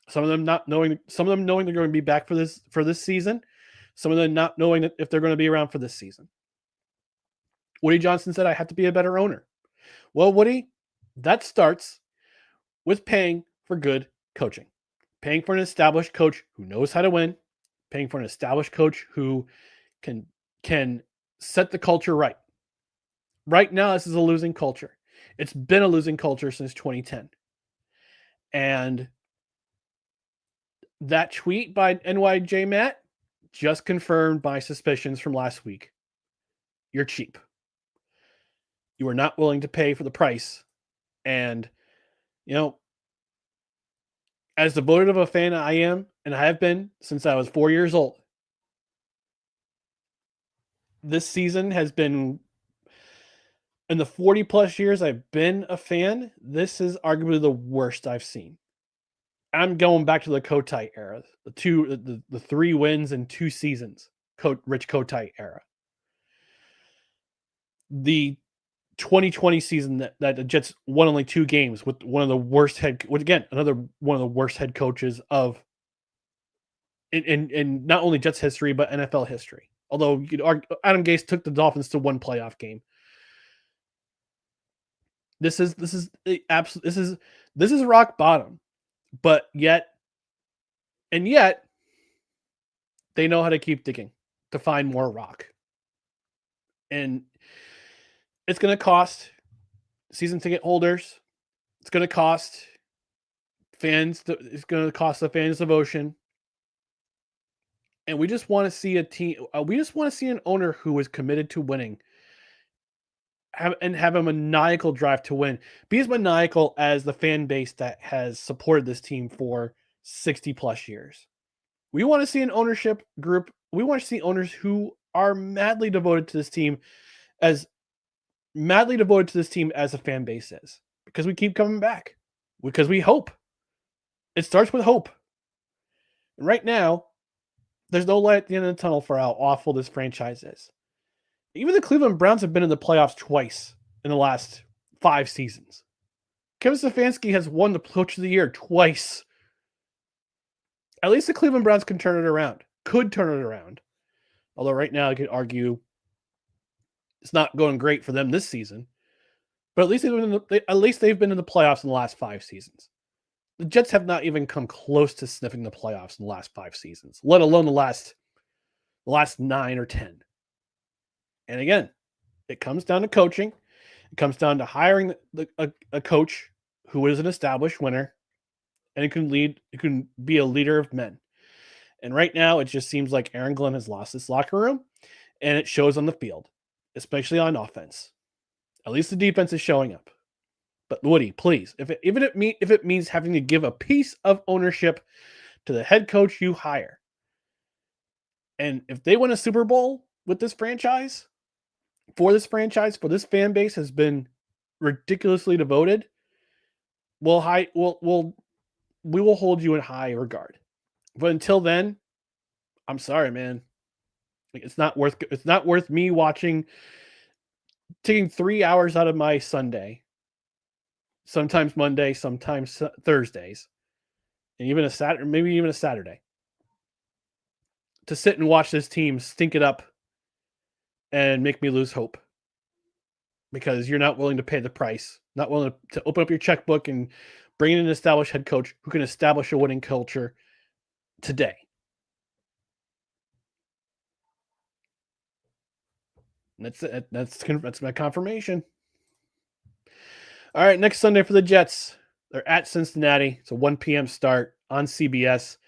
some of them knowing they're going to be back for this season, some of them not knowing if they're going to be around for this season. Woody Johnson said, "I have to be a better owner." Well, Woody, that starts with paying for good coaching, paying for an established coach who knows how to win, paying for an established coach who can set the culture right. Right now, this is a losing culture. It's been a losing culture since 2010. And that tweet by NYJ Matt just confirmed my suspicions from last week. You're cheap. You are not willing to pay for the price. And, as devoted of a fan I am, and I have been since I was 4 years old, this season has been, in the 40 plus years I've been a fan, this is arguably the worst I've seen. I'm going back to the Kotite era, the 3 wins in 2 seasons, Rich Kotite era. The 2020 season that the Jets won only 2 games with one of the worst another one of the worst head coaches of in not only Jets history but NFL history. Although Adam Gase took the Dolphins to 1 playoff game. This is rock bottom. But yet they know how to keep digging to find more rock. And it's going to cost season ticket holders. It's going to cost fans. It's going to cost the fans' devotion. And we just want to see a team. We just want to see an owner who is committed to winning. Have a maniacal drive to win. Be as maniacal as the fan base that has supported this team for 60 plus years. We want to see an ownership group. We want to see owners who are madly devoted to this team as the fan base is. Because we keep coming back. Because we hope. It starts with hope. And right now, there's no light at the end of the tunnel for how awful this franchise is. Even the Cleveland Browns have been in the playoffs twice in the last 5 seasons. Kevin Stefanski has won the Coach of the Year twice. At least the Cleveland Browns can turn it around. Could turn it around. Although right now I could argue it's not going great for them this season. But at least they've been in the playoffs in the last 5 seasons. The Jets have not even come close to sniffing the playoffs in the last 5 seasons, let alone the last 9 or 10. And again, it comes down to coaching. It comes down to hiring a coach who is an established winner and it can be a leader of men. And right now, it just seems like Aaron Glenn has lost his locker room, and it shows on the field, especially on offense. At least the defense is showing up. But Woody, please, if it means having to give a piece of ownership to the head coach you hire, and if they win a Super Bowl with this franchise, for this fan base has been ridiculously devoted, we will hold you in high regard. But until then, I'm sorry, man. It's not worth me taking 3 hours out of my Sunday, sometimes Monday, sometimes Thursdays, and even maybe even a Saturday, to sit and watch this team stink it up and make me lose hope because you're not willing to pay the price, not willing to open up your checkbook and bring in an established head coach who can establish a winning culture today. And that's it. That's my confirmation. All right, next Sunday for the Jets, they're at Cincinnati. It's a 1 p.m. start on CBS.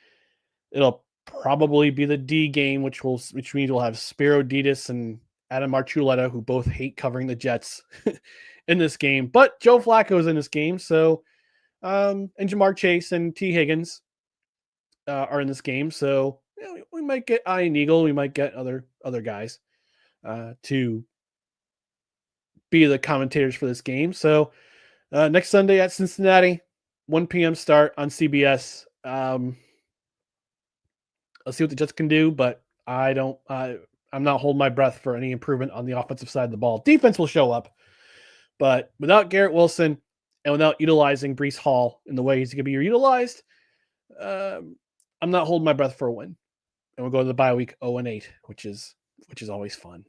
It'll probably be the D game, which means we'll have Spiro Ditas and Adam Archuleta, who both hate covering the Jets in this game. But Joe Flacco's in this game, so and Jamar Chase and T. Higgins are in this game. So we might get Ian Eagle. We might get other guys to be the commentators for this game. So next Sunday at Cincinnati, 1 p.m. start on CBS. Let's see what the Jets can do, but I'm not holding my breath for any improvement on the offensive side of the ball. Defense will show up, but without Garrett Wilson, and without utilizing Breece Hall in the way he's going to be utilized, I'm not holding my breath for a win. And we'll go to the bye week 0-8, which is always fun.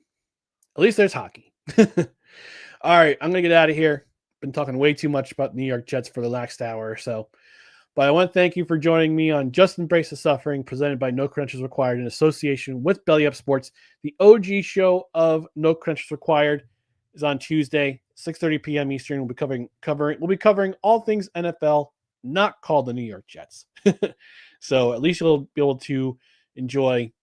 At least there's hockey. All right, I'm going to get out of here. Been talking way too much about the New York Jets for the last hour or so. But I want to thank you for joining me on Just Embrace the Suffering, presented by No Credentials Required in association with Belly Up Sports. The OG show of No Credentials Required is on Tuesday, 6:30 p.m. Eastern. We'll be covering all things NFL, not called the New York Jets. So at least you'll be able to enjoy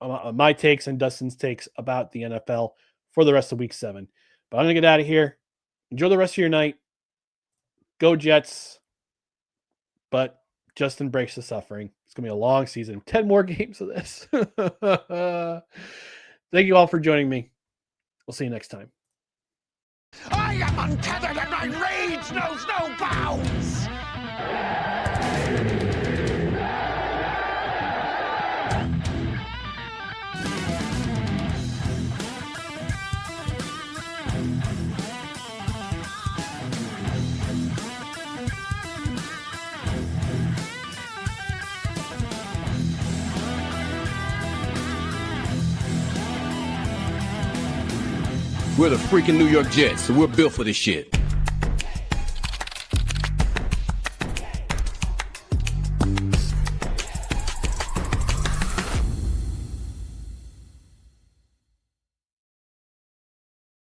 my takes and Dustin's takes about the NFL for the rest of Week 7. But I'm going to get out of here. Enjoy the rest of your night. Go Jets. But just embrace the suffering. It's going to be a long season. 10 more games of this. Thank you all for joining me. We'll see you next time. I am untethered and my rage knows no bounds! We're the freaking New York Jets, so we're built for this shit.